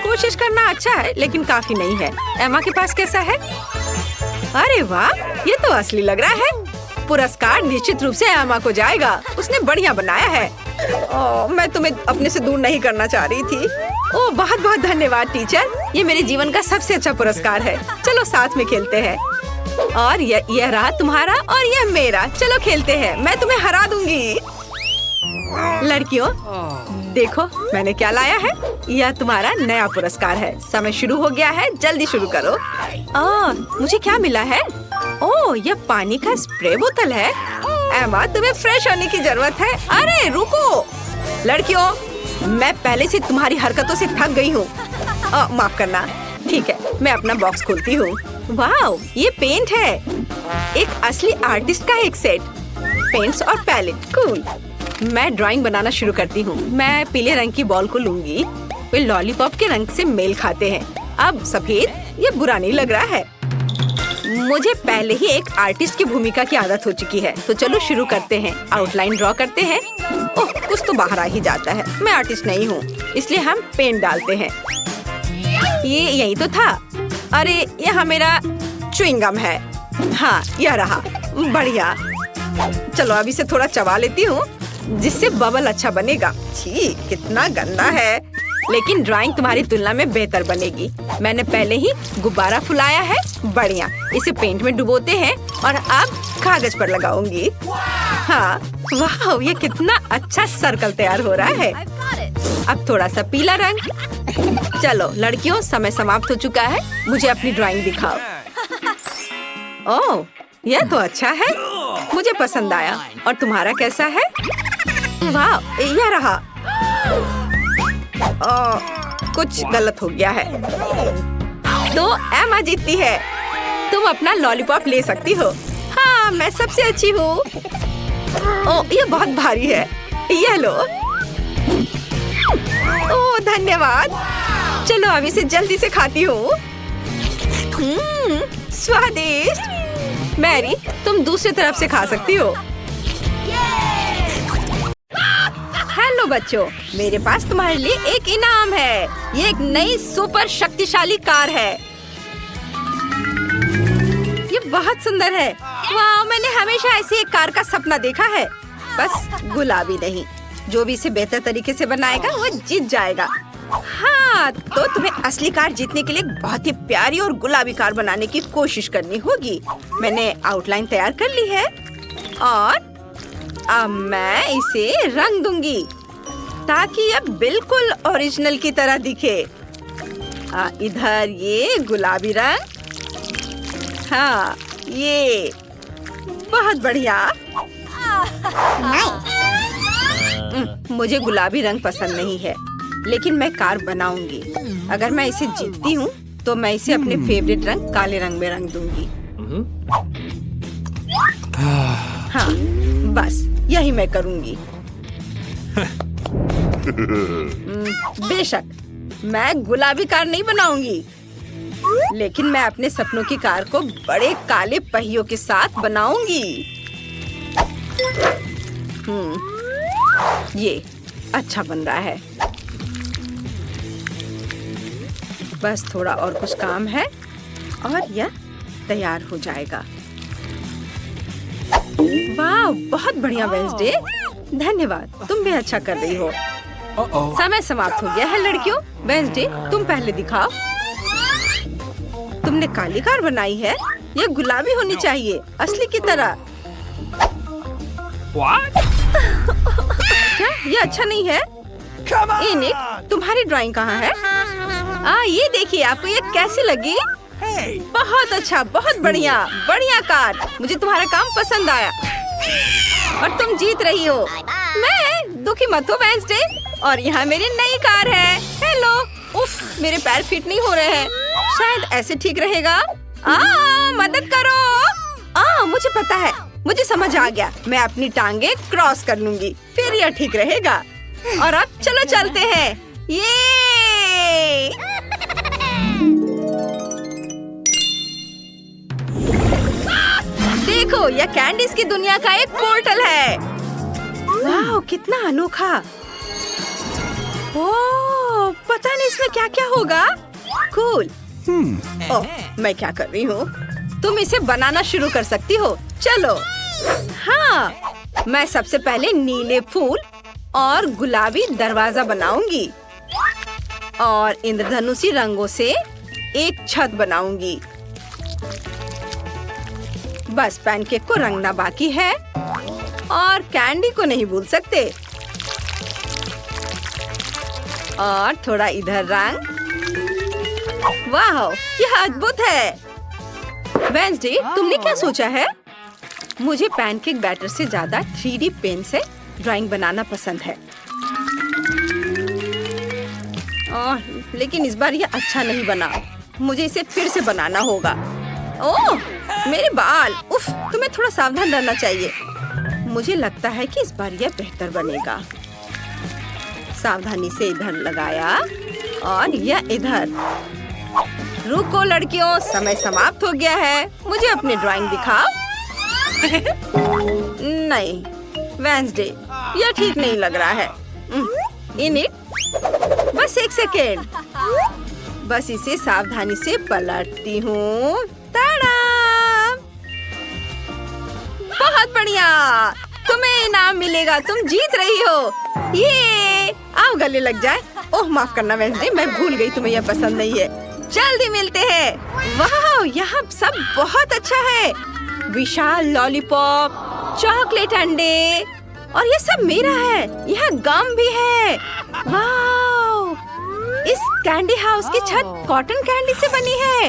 कोशिश करना अच्छा है लेकिन काफी नहीं है। एमा के पास कैसा है? अरे वाह, ये तो असली लग रहा है। पुरस्कार निश्चित रूप से एमा को जाएगा। उसने बढ़िया बनाया है। मैं तुम्हें अपने से दूर नहीं करना चाह रही थी। ओह, बहुत बहुत धन्यवाद टीचर। ये मेरे जीवन का सबसे अच्छा पुरस्कार है। चलो साथ में खेलते हैं। और यह रहा तुम्हारा और यह मेरा। चलो खेलते हैं, मैं तुम्हें हरा दूंगी। लड़कियों, देखो मैंने क्या लाया है। यह तुम्हारा नया पुरस्कार है। समय शुरू हो गया है, जल्दी शुरू करो। मुझे क्या मिला है? ओह, यह पानी का स्प्रे बोतल है। एमा, तुम्हें फ्रेश होने की जरूरत है। अरे रुको लड़कियों, मैं पहले से तुम्हारी हरकतों से थक गई हूँ। माफ करना। ठीक है, मैं अपना बॉक्स खोलती हूँ। वाह, ये पेंट है। एक असली आर्टिस्ट का एक सेट, पेंट्स और पैलेट। कूल। मैं ड्राइंग बनाना शुरू करती हूँ। मैं पीले रंग की बॉल को लूंगी। वे लॉलीपॉप के रंग से मेल खाते हैं। अब सफेद, ये बुरा नहीं लग रहा है। मुझे पहले ही एक आर्टिस्ट की भूमिका की आदत हो चुकी है, तो चलो शुरू करते हैं। आउटलाइन ड्रॉ करते हैं। ओह, कुछ तो बाहर आ ही जाता है। मैं आर्टिस्ट नहीं हूँ, इसलिए हम पेंट डालते हैं। ये यही तो था। अरे, यह मेरा च्युइंगम है। हाँ, यह रहा। बढ़िया। चलो अब इसे थोड़ा चबा लेती हूँ, जिससे बबल अच्छा बनेगा। छी, कितना गंदा है। लेकिन ड्राइंग तुम्हारी तुलना में बेहतर बनेगी। मैंने पहले ही गुब्बारा फुलाया है। बढ़िया। इसे पेंट में डुबोते हैं और अब कागज पर लगाऊंगी। हाँ, वाह, ये कितना अच्छा सर्कल तैयार हो रहा है। अब थोड़ा सा पीला रंग। चलो लड़कियों, समय समाप्त हो चुका है। मुझे अपनी ड्राइंग दिखाओ। ओह, यह तो अच्छा है। मुझे पसंद आया। और तुम्हारा कैसा है? वाह, यह रहा। कुछ गलत हो गया है। तो एमा जीतती है। तुम अपना लॉलीपॉप ले सकती हो। हाँ, मैं सबसे अच्छी हूँ। ओह, ये बहुत भारी है। यह लो। ओह, धन्यवाद। चलो अब इसे जल्दी से खाती हूँ। स्वादिष्ट। मैरी, तुम दूसरी तरफ से खा सकती हो। हेलो बच्चों, मेरे पास तुम्हारे लिए एक इनाम है। ये एक नई सुपर शक्तिशाली कार है। ये बहुत सुंदर है। वाह, मैंने हमेशा ऐसी एक कार का सपना देखा है। बस गुलाबी नहीं। जो भी इसे बेहतर तरीके से बनाएगा वो जीत जाएगा। हाँ, तो तुम्हें असली कार जीतने के लिए बहुत ही प्यारी और गुलाबी कार बनाने की कोशिश करनी होगी। मैंने आउटलाइन तैयार कर ली है और अब मैं इसे रंग दूंगी ताकि यह बिल्कुल ओरिजिनल की तरह दिखे। इधर ये गुलाबी रंग। हाँ, ये बहुत बढ़िया। मुझे गुलाबी रंग पसंद नहीं है, लेकिन मैं कार बनाऊंगी। अगर मैं इसे जीतती हूँ तो मैं इसे अपने फेवरेट रंग काले रंग में रंग दूंगी। हाँ, बस यही मैं करूंगी। बेशक मैं गुलाबी कार नहीं बनाऊंगी, लेकिन मैं अपने सपनों की कार को बड़े काले पहियों के साथ बनाऊंगी। ये अच्छा बन रहा है। बस थोड़ा और कुछ काम है और यह तैयार हो जाएगा। वाह, बहुत बढ़िया वेंसडे। धन्यवाद, तुम भी अच्छा कर रही हो। समय समाप्त हो गया है लड़कियों। वेंसडे, तुम पहले दिखाओ। तुमने काली कार बनाई है। यह गुलाबी होनी चाहिए, असली की तरह। क्या ये अच्छा नहीं है? निक, तुम्हारी ड्राइंग कहाँ है? ये देखिए, आपको ये कैसी लगी? बहुत अच्छा, बहुत बढ़िया, बढ़िया कार। मुझे तुम्हारा काम पसंद आया और तुम जीत रही हो। मैं दुखी मत हो वेंसडे। और यहाँ मेरी नई कार है। हेलो। उफ, मेरे पैर फिट नहीं हो रहे हैं। शायद ऐसे ठीक रहेगा। मदद करो। मुझे पता है, मुझे समझ आ गया। मैं अपनी टांगे क्रॉस कर लूंगी, फिर यह ठीक रहेगा। और अब चलो चलते हैं। ये देखो, यह कैंडीज की दुनिया का एक पोर्टल है। वाह, कितना अनोखा। ओह, पता नहीं इसमें क्या क्या होगा। कूल। ओह, मैं क्या कर रही हूँ? तुम इसे बनाना शुरू कर सकती हो। चलो। हाँ, मैं सबसे पहले नीले फूल और गुलाबी दरवाजा बनाऊंगी और इंद्रधनुषी रंगों से एक छत बनाऊंगी। बस पैनकेक को रंगना बाकी है और कैंडी को नहीं भूल सकते। और थोड़ा इधर रंग। वाह, यह अद्भुत है। वेंसडे, तुमने क्या सोचा है? मुझे पैनकेक बैटर से ज्यादा 3D पेन से ड्राइंग बनाना पसंद है। लेकिन इस बार यह अच्छा नहीं बना। मुझे इसे फिर से बनाना होगा। ओह, मेरे बाल! उफ, तुम्हें थोड़ा सावधान रहना चाहिए। मुझे लगता है कि इस बार यह बेहतर बनेगा। सावधानी से इधर लगाया और यह इधर। रुको लड़कियों, समय समाप्त हो गया है। मुझे अपनी ड्राइंग दिखाओ। नहीं वेंसडे, यह ठीक नहीं लग रहा है। बस एक सेकेंड। बस इसे सावधानी से पलटती हूँ। ताड़ा! बहुत बढ़िया, तुम्हें इनाम मिलेगा। तुम जीत रही हो। ये आओ गले लग जाए। ओह माफ करना वेंसडे, मैं भूल गई तुम्हें यह पसंद नहीं है। जल्दी मिलते हैं। वाह, यहाँ सब बहुत अच्छा है। विशाल लॉलीपॉप, चॉकलेट अंडे, और ये सब मेरा है। यहाँ गम भी है। वाह, इस कैंडी हाउस की छत कॉटन कैंडी से बनी है।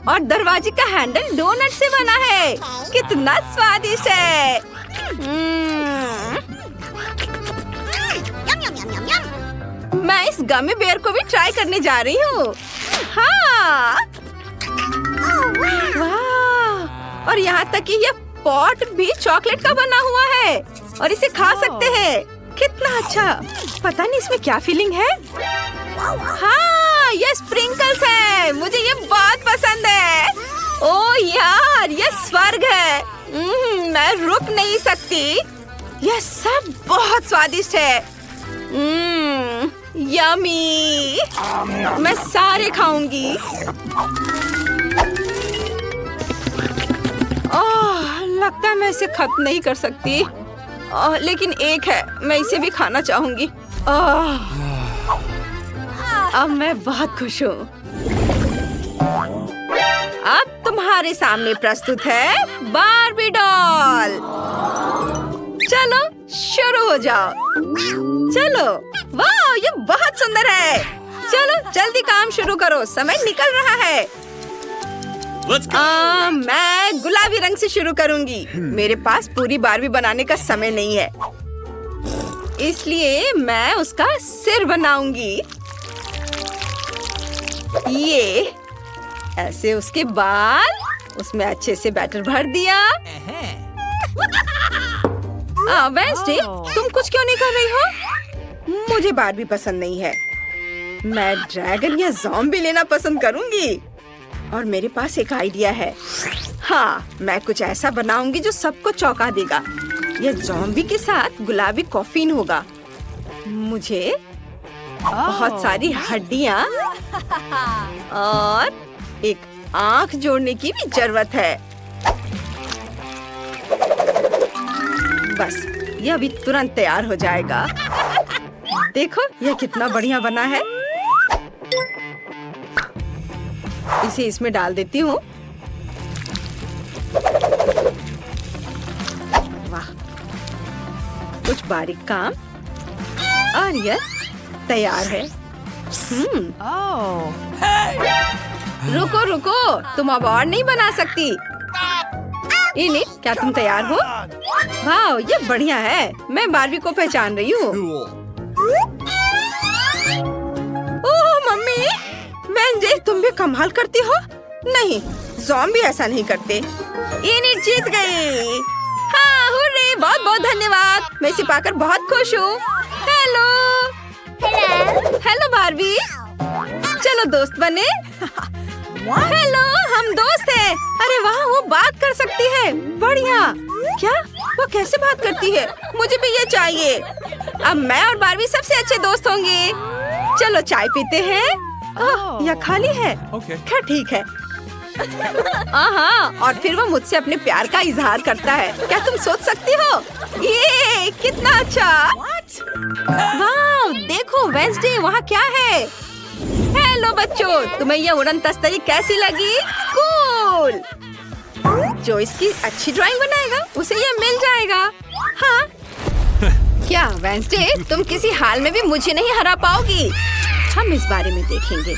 और दरवाजे का हैंडल डोनट से बना है। कितना स्वादिष्ट है। मैं इस गमी बेयर को भी ट्राई करने जा रही हूँ। हाँ, वाह, और यहाँ तक कि यह पॉट भी चॉकलेट का बना हुआ है और इसे खा सकते हैं। कितना अच्छा। पता नहीं इसमें क्या फीलिंग है। हाँ, ये स्प्रिंकल्स है। मुझे ये बहुत पसंद है। ओह यार, ये स्वर्ग है। मैं रुक नहीं सकती। यह सब बहुत स्वादिष्ट है। यमी। मैं सारे खाऊंगी। लगता है मैं इसे खत्म नहीं कर सकती। लेकिन एक है, मैं इसे भी खाना चाहूंगी। अब मैं बहुत खुश हूँ। अब तुम्हारे सामने प्रस्तुत है बार्बी डॉल। चलो शुरू हो जाओ। चलो, वाह, ये बहुत सुंदर है। चलो जल्दी काम शुरू करो, समय निकल रहा है। मैं गुलाबी रंग से शुरू करूंगी। मेरे पास पूरी बार्बी बनाने का समय नहीं है, इसलिए मैं उसका सिर बनाऊंगी। ये ऐसे उसके बाल, उसमें अच्छे से बैटर भर दिया। वेंसडे, तुम कुछ क्यों नहीं कर रही हो? मुझे बार्बी पसंद नहीं है। मैं ड्रैगन या ज़ॉम्बी लेना पसंद करूंगी। और मेरे पास एक आइडिया है। हाँ, मैं कुछ ऐसा बनाऊंगी जो सबको चौंका देगा। यह ज़ॉम्बी के साथ गुलाबी कॉफीन होगा। मुझे बहुत सारी हड्डियाँ और एक आँख जोड़ने की भी जरूरत है। बस, यह अभी तुरंत तैयार हो जाएगा। देखो, यह कितना बढ़िया बना है। इसे इसमें डाल देती हूँ। वाह, कुछ बारीक काम और यह तैयार है। रुको रुको, तुम अब और नहीं बना सकती। इनिट, क्या तुम तैयार हो? वाह, ये बढ़िया है। मैं बार्बी को पहचान रही हूँ। ओह मम्मी, वेंसडे, तुम भी कमाल करती हो। नहीं, ज़ॉम्बी ऐसा नहीं करते। इनिट जीत गई। हाँ, हुर्रे, बहुत बहुत धन्यवाद। मैं इसे पाकर बहुत खुश हूँ। हेलो हेलो बार्बी, चलो दोस्त बने। हेलो, हम दोस्त हैं। अरे वाह, वो बात कर सकती है। बढ़िया। क्या? वो कैसे बात करती है? मुझे भी ये चाहिए। अब मैं और बार्बी सबसे अच्छे दोस्त होंगे। चलो चाय पीते हैं। यह खाली है। खैर ठीक है। हाँ, और फिर वो मुझसे अपने प्यार का इजहार करता है। क्या तुम सोच सकती हो? ये कितना अच्छा। वाह, देखो वेंसडे, वहाँ क्या है? हेलो बच्चों, तुम्हें ये उड़न तस्तरी कैसी लगी? कूल। जो इसकी अच्छी ड्राइंग बनाएगा उसे ये मिल जाएगा। हाँ। क्या वेंसडे, तुम किसी हाल में भी मुझे नहीं हरा पाओगी। हम इस बारे में देखेंगे।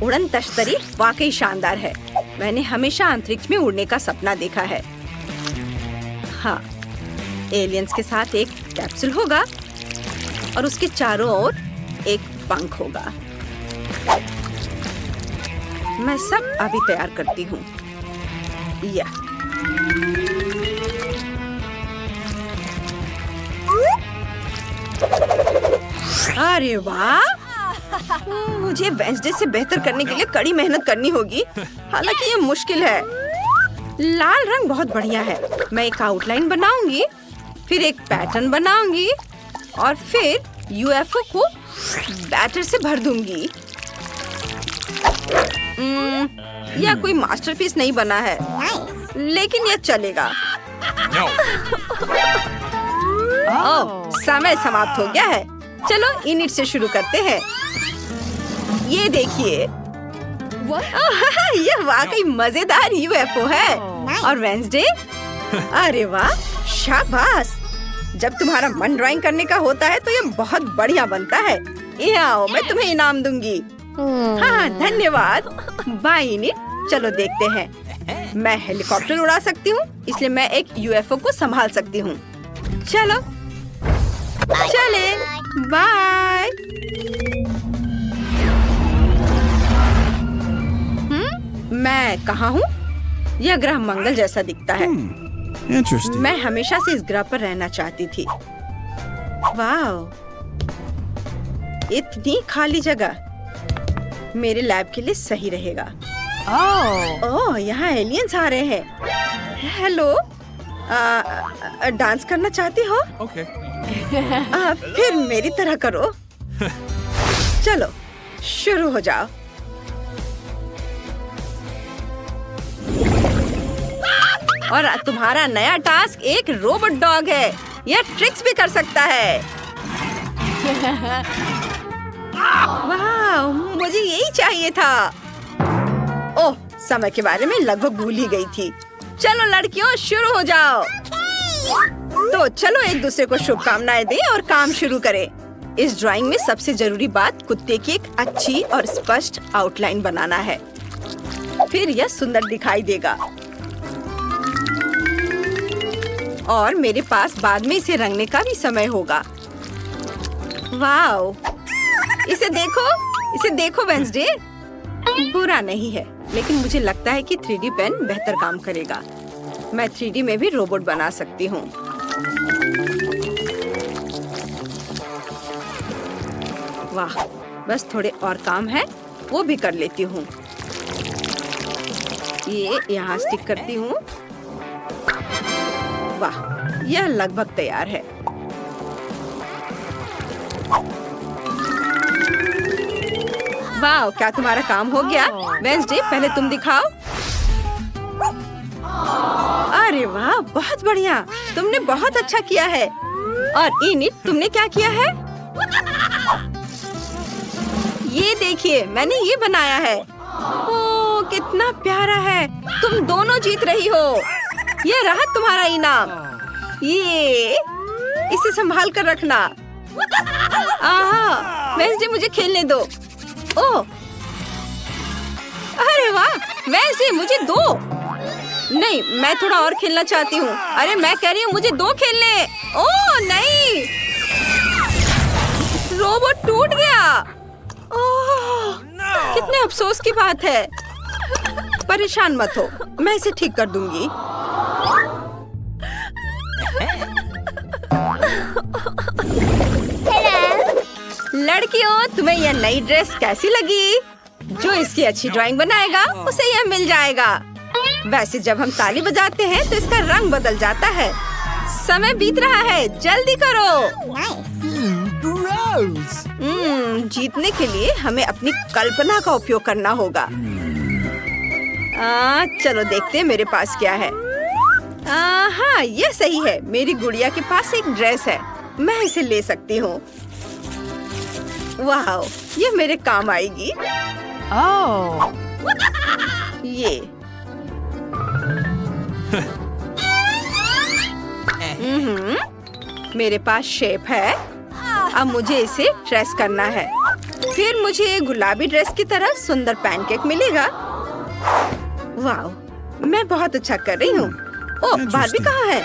उड़न तश्तरी वाकई शानदार है। मैंने हमेशा अंतरिक्ष में उड़ने का सपना देखा है। हाँ, एलियंस के साथ एक कैप्सूल होगा और उसके चारों ओर एक पंख होगा। मैं सब अभी तैयार करती हूँ। या अरे वाह, मुझे वेंसडे से बेहतर करने के लिए कड़ी मेहनत करनी होगी। हालांकि ये मुश्किल है। लाल रंग बहुत बढ़िया है। मैं एक आउटलाइन बनाऊंगी, फिर एक पैटर्न बनाऊंगी और फिर यूएफओ को बैटर से भर दूंगी। यह कोई मास्टरपीस नहीं बना है, लेकिन यह चलेगा। ओह, समय समाप्त हो गया है। चलो इनिट से शुरू करते हैं। ये देखिए, यह वाकई मजेदार यूएफओ है। और वेंसडे, अरे वाह, शाबाश। जब तुम्हारा मन ड्राइंग करने का होता है तो यह बहुत बढ़िया बनता है। ये आओ, मैं तुम्हें इनाम दूंगी। हाँ, धन्यवाद। बाय इनिट। चलो देखते हैं। मैं हेलीकॉप्टर उड़ा सकती हूँ, इसलिए मैं एक यूएफओ को संभाल सकती हूँ। चलो चले, बाय। मैं कहाँ हूँ? यह ग्रह मंगल जैसा दिखता है। मैं हमेशा से इस ग्रह पर रहना चाहती थी। वाह, इतनी खाली जगह मेरे लैब के लिए सही रहेगा। ओह, यहाँ एलियंस आ रहे हैं। हेलो, डांस करना चाहती हो? फिर मेरी तरह करो। चलो शुरू हो जाओ। और तुम्हारा नया टास्क एक रोबोट डॉग है। यह ट्रिक्स भी कर सकता है। वाह, मुझे यही चाहिए था। ओह, समय के बारे में लगभग भूल ही गई थी। चलो लड़कियों, शुरू हो जाओ। तो चलो एक दूसरे को शुभकामनाएं दें और काम शुरू करें। इस ड्राइंग में सबसे जरूरी बात कुत्ते की एक अच्छी और स्पष्ट आउटलाइन बनाना है। फिर यह सुंदर दिखाई देगा। और मेरे पास बाद में इसे रंगने का भी समय होगा। वाओ, इसे देखो वेंसडे। बुरा नहीं है, लेकिन मुझे लगता है कि 3D पेन बेहतर काम करेगा। मैं 3D में भी रोबोट बना सकती हूँ। वाह, बस थोड़े और काम है, वो भी कर लेती हूँ। ये यहाँ स्टिक करती हूँ। वाह, यह लगभग तैयार है। वाह, क्या तुम्हारा काम हो गया? वेंसडे, पहले तुम दिखाओ। अरे वाह, बहुत बढ़िया। तुमने बहुत अच्छा किया है। और इनिट, तुमने क्या किया है? ये देखिए, मैंने ये बनाया है। ओह, कितना प्यारा है। तुम दोनों जीत रही हो। ये रहा तुम्हारा इनाम। ये इसे संभाल कर रखना। वेंसडे, मुझे खेलने दो। ओह, अरे वाह, वेंसडे, मुझे दो। नहीं, मैं थोड़ा और खेलना चाहती हूँ। अरे मैं कह रही हूँ, मुझे दो खेलने। ओह नहीं, रोबोट टूट गया। ओह, कितने अफसोस की बात है। परेशान मत हो, मैं इसे ठीक कर दूंगी। लड़कियों, तुम्हें यह नई ड्रेस कैसी लगी? जो इसकी अच्छी ड्राइंग बनाएगा उसे यह मिल जाएगा। वैसे जब हम ताली बजाते हैं तो इसका रंग बदल जाता है। समय बीत रहा है, जल्दी करो। जीतने के लिए हमें अपनी कल्पना का उपयोग करना होगा। चलो देखते हैं मेरे पास क्या है। हाँ, यह सही है। मेरी गुड़िया के पास एक ड्रेस है, मैं इसे ले सकती हूँ। वाह, ये मेरे काम आएगी। ये मेरे पास शेप है। अब मुझे इसे ड्रेस करना है। फिर मुझे गुलाबी ड्रेस की तरह सुंदर पैनकेक मिलेगा। वाह, मैं बहुत अच्छा कर रही हूँ। ओह, बार्बी कहाँ है?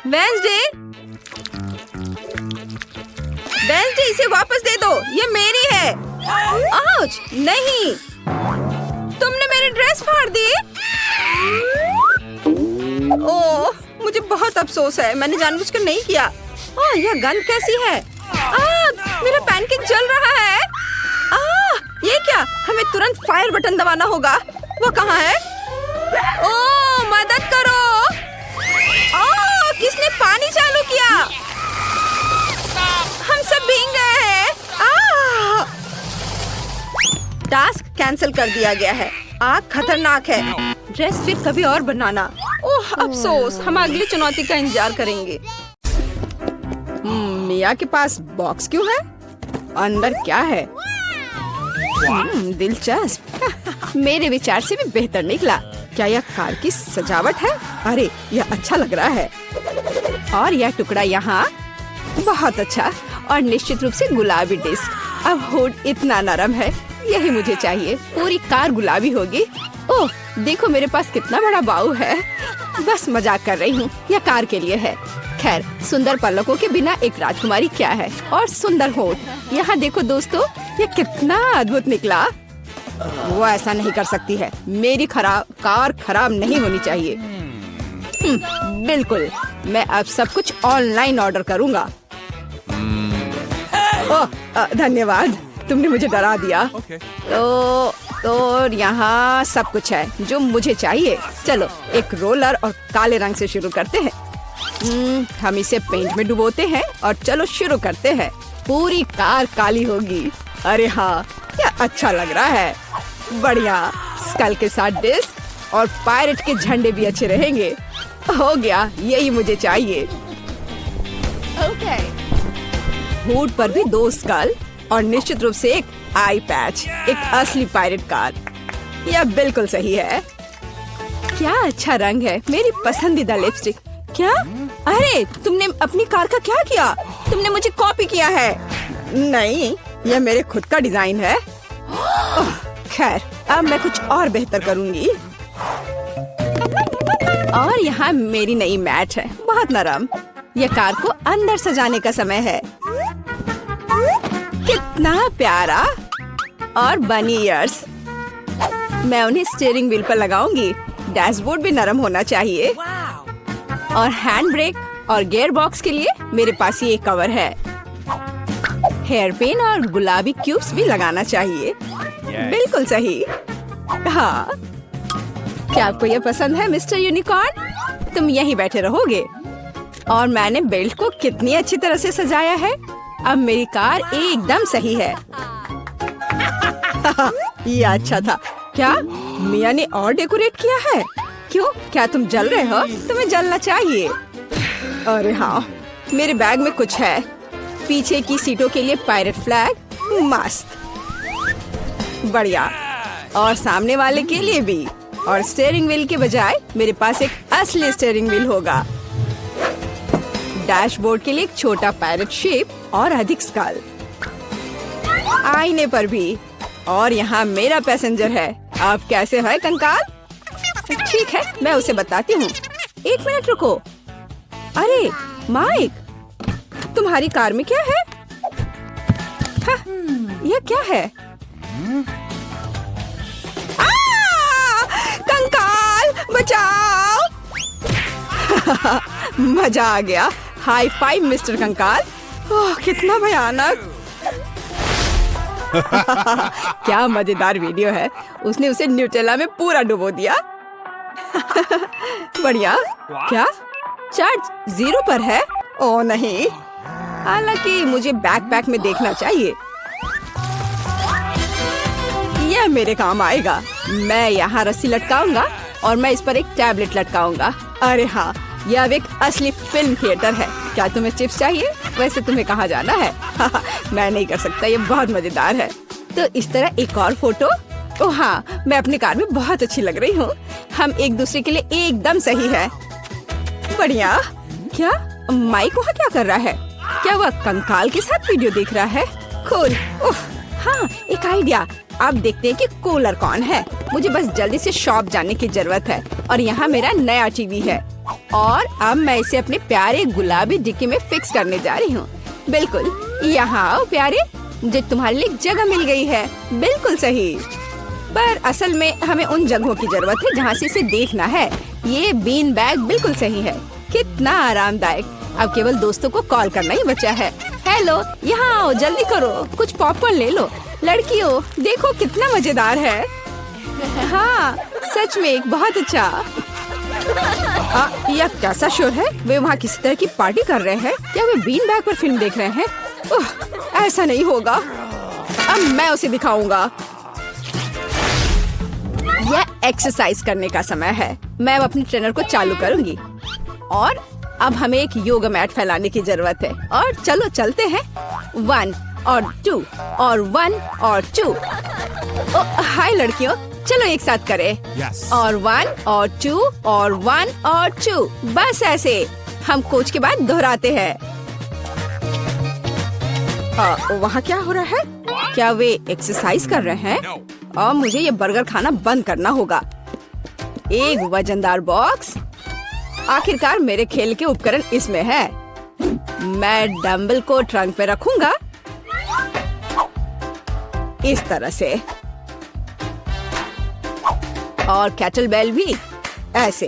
वेंसडे, वेंसडे, इसे वापस दे दो, ये मेरी है। आउच, नहीं, तुमने मेरी ड्रेस फाड़ दी। ओह, मुझे बहुत अफसोस है, मैंने जानबूझकर नहीं किया। ओह, यह गंध कैसी है? मेरा पैनकेक जल रहा है। ये क्या? हमें तुरंत फायर बटन दबाना होगा। वो कहाँ है? ओह, मदद करो! किसने पानी चालू किया? हम सब भीग गए हैं। टास्क कैंसिल कर दिया गया है। आग खतरनाक है। ड्रेस फिर कभी और बनाना। ओह, अफसोस, हम अगली चुनौती का इंतजार करेंगे। मिया के पास बॉक्स क्यों है? अंदर क्या है? दिलचस्प। मेरे विचार से भी बेहतर निकला। क्या यह कार की सजावट है? अरे, यह अच्छा लग रहा है। और यह टुकड़ा यहाँ, बहुत अच्छा। और निश्चित रूप से गुलाबी डिस्क। अब हुड इतना नरम है, यही मुझे चाहिए। पूरी कार गुलाबी होगी। ओह, देखो मेरे पास कितना बड़ा बाऊ है। बस मजाक कर रही हूँ, यह कार के लिए है। खैर, सुंदर पलकों के बिना एक राजकुमारी क्या है? और सुंदर होठ। यहाँ देखो दोस्तों, यह कितना अद्भुत निकला। वो ऐसा नहीं कर सकती है। मेरी कार खराब नहीं होनी चाहिए। बिल्कुल, मैं अब सब कुछ ऑनलाइन ऑर्डर करूँगा। ओह, धन्यवाद, तुमने मुझे डरा दिया। तो यहाँ सब कुछ है जो मुझे चाहिए। चलो, एक रोलर और काले रंग से शुरू करते हैं। हम इसे पेंट में डुबोते हैं और चलो शुरू करते हैं। पूरी कार काली होगी। अरे हाँ, क्या अच्छा लग रहा है। बढ़िया, स्कल के साथ डिस्क और पायरेट के झंडे भी अच्छे रहेंगे। हो गया, यही मुझे चाहिए। ओके। हुड पर भी 2 स्कल और निश्चित रूप से एक आई पैच। एक असली पायरेट कार। यह बिल्कुल सही है। क्या अच्छा रंग है। मेरी पसंदीदा लिपस्टिक। क्या? अरे, तुमने अपनी कार का क्या किया? तुमने मुझे कॉपी किया है। नहीं, यह मेरे खुद का डिजाइन है। खैर, अब मैं कुछ और बेहतर करूंगी। और यहाँ मेरी नई मैट है, बहुत नरम। यह कार को अंदर सजाने का समय है। कितना प्यारा। और बनी ईयर्स। मैं उन्हें स्टीयरिंग व्हील पर लगाऊंगी। डैशबोर्ड भी नरम होना चाहिए। और हैंड ब्रेक और गियर बॉक्स के लिए मेरे पास ये कवर है। हेयर पिन और गुलाबी क्यूब्स भी लगाना चाहिए। बिल्कुल सही। हाँ, क्या आपको यह पसंद है मिस्टर यूनिकॉर्न? तुम यहीं बैठे रहोगे। और मैंने बेल्ट को कितनी अच्छी तरह से सजाया है। अब मेरी कार एकदम सही है। ये अच्छा था। क्या मिया ने और डेकोरेट किया है? क्यों, क्या तुम जल रहे हो? तुम्हें जलना चाहिए। अरे हाँ, मेरे बैग में कुछ है। पीछे की सीटों के लिए पायरेट फ्लैग। मस्त, बढ़िया। और सामने वाले के लिए भी। और स्टीयरिंग व्हील के बजाय मेरे पास एक असली स्टीयरिंग व्हील होगा। डैशबोर्ड के लिए एक छोटा पायरेट शेप और अधिक स्कल। आईने पर भी। और यहाँ मेरा पैसेंजर है। अब कैसे है कंकाल? ठीक है, मैं उसे बताती हूँ। 1 मिनट रुको। अरे माइक, तुम्हारी कार में क्या है? यह क्या है? कंकाल, बचाओ! मजा आ गया। हाई फाइव मिस्टर कंकाल। ओह, कितना भयानक। क्या मजेदार वीडियो है। उसने उसे न्यूटेला में पूरा डुबो दिया। बढ़िया। क्या चार्ज 0 पर है? ओह नहीं, हालांकि मुझे बैकपैक में देखना चाहिए। यह मेरे काम आएगा। मैं यहाँ रस्सी लटकाऊंगा और मैं इस पर एक टैबलेट लटकाऊंगा। अरे हाँ, यह अब एक असली फिल्म थिएटर है। क्या तुम्हें चिप्स चाहिए? वैसे तुम्हें कहाँ जाना है? मैं नहीं कर सकता, ये बहुत मजेदार है। तो इस तरह एक और फोटो। ओह हाँ, मैं अपनी कार में बहुत अच्छी लग रही हूँ। हम एक दूसरे के लिए एकदम सही है। बढ़िया। क्या माइक वहाँ क्या कर रहा है? क्या वह कंकाल के साथ वीडियो देख रहा है? कूल। उफ, हाँ, एक आइडिया। अब देखते हैं कि कूलर कौन है। मुझे बस जल्दी से शॉप जाने की जरूरत है और यहाँ मेरा नया टीवी है और अब मैं इसे अपने प्यारे गुलाबी डिक्की में फिक्स करने जा रही हूँ। बिल्कुल, यहाँ आओ प्यारे, मुझे तुम्हारे लिए जगह मिल गई है। बिल्कुल सही, पर असल में हमें उन जगहों की जरूरत है जहाँ से इसे देखना है। ये बीन बैग बिल्कुल सही है, कितना आरामदायक। अब केवल दोस्तों को कॉल करना ही बचा है। हेलो, यहाँ आओ, जल्दी करो, कुछ पॉपकॉर्न ले लो। लड़कियों, देखो कितना मजेदार है। हाँ, सच में एक बहुत अच्छा। यह कैसा शोर है? वे वहाँ किसी तरह की पार्टी कर रहे हैं? क्या वे बीन बैग पर फिल्म देख रहे हैं? ऐसा नहीं होगा, अब मैं उसे दिखाऊंगा। यह एक्सरसाइज करने का समय है। मैं अब अपनी ट्रेनर को चालू करूंगी और अब हमें एक योगा मैट फैलाने की जरूरत है। और चलो चलते हैं। 1 और 2 और 1 और 2। हाय लड़कियों, चलो एक साथ करें। और 1 और 2 और 1 और 2। बस ऐसे हम कोच के बाद दोहराते हैं। वहाँ क्या हो रहा है? क्या वे एक्सरसाइज कर रहे हैं? और मुझे ये बर्गर खाना बंद करना होगा। एक वजनदार बॉक्स। आखिरकार मेरे खेल के उपकरण इसमें है। मैं डंबल को ट्रंक पे रखूंगा इस तरह से, और कैटल बेल भी ऐसे।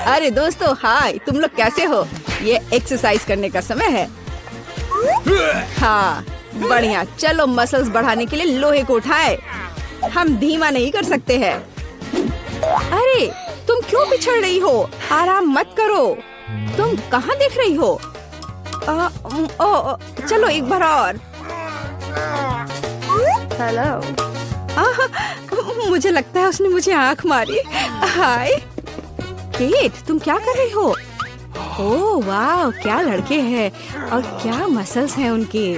अरे दोस्तों, हाय, तुम लोग कैसे हो? ये एक्सरसाइज करने का समय है। हाँ, बढ़िया। चलो मसल्स बढ़ाने के लिए लोहे को उठाए। हम धीमा नहीं कर सकते हैं। अरे तुम क्यों पिछड़ रही हो? आराम मत करो। तुम कहाँ देख रही हो? चलो एक बार और। हेलो। मुझे लगता है उसने मुझे आंख मारी। हाय केट, तुम क्या कर रही हो? ओह वाह, क्या लड़के हैं और क्या मसल्स हैं उनके।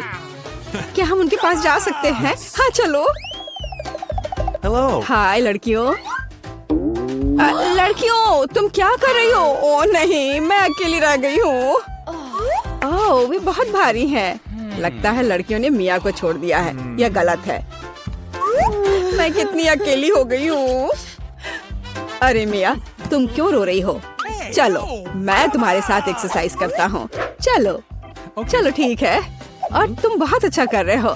क्या हम उनके पास जा सकते हैं? हाँ चलो। हेलो। हाय लड़कियों। लड़कियों, तुम क्या कर रही हो? ओह नहीं, मैं अकेली रह गई हूँ। ओह, वे बहुत भारी हैं। लगता है लड़कियों ने मिया को छोड़ दिया है। यह गलत है। मैं कितनी अकेली हो गई हूँ। अरे मिया, तुम क्यों रो रही हो? चलो मैं तुम्हारे साथ एक्सरसाइज करता हूँ। चलो चलो ठीक है, और तुम बहुत अच्छा कर रहे हो।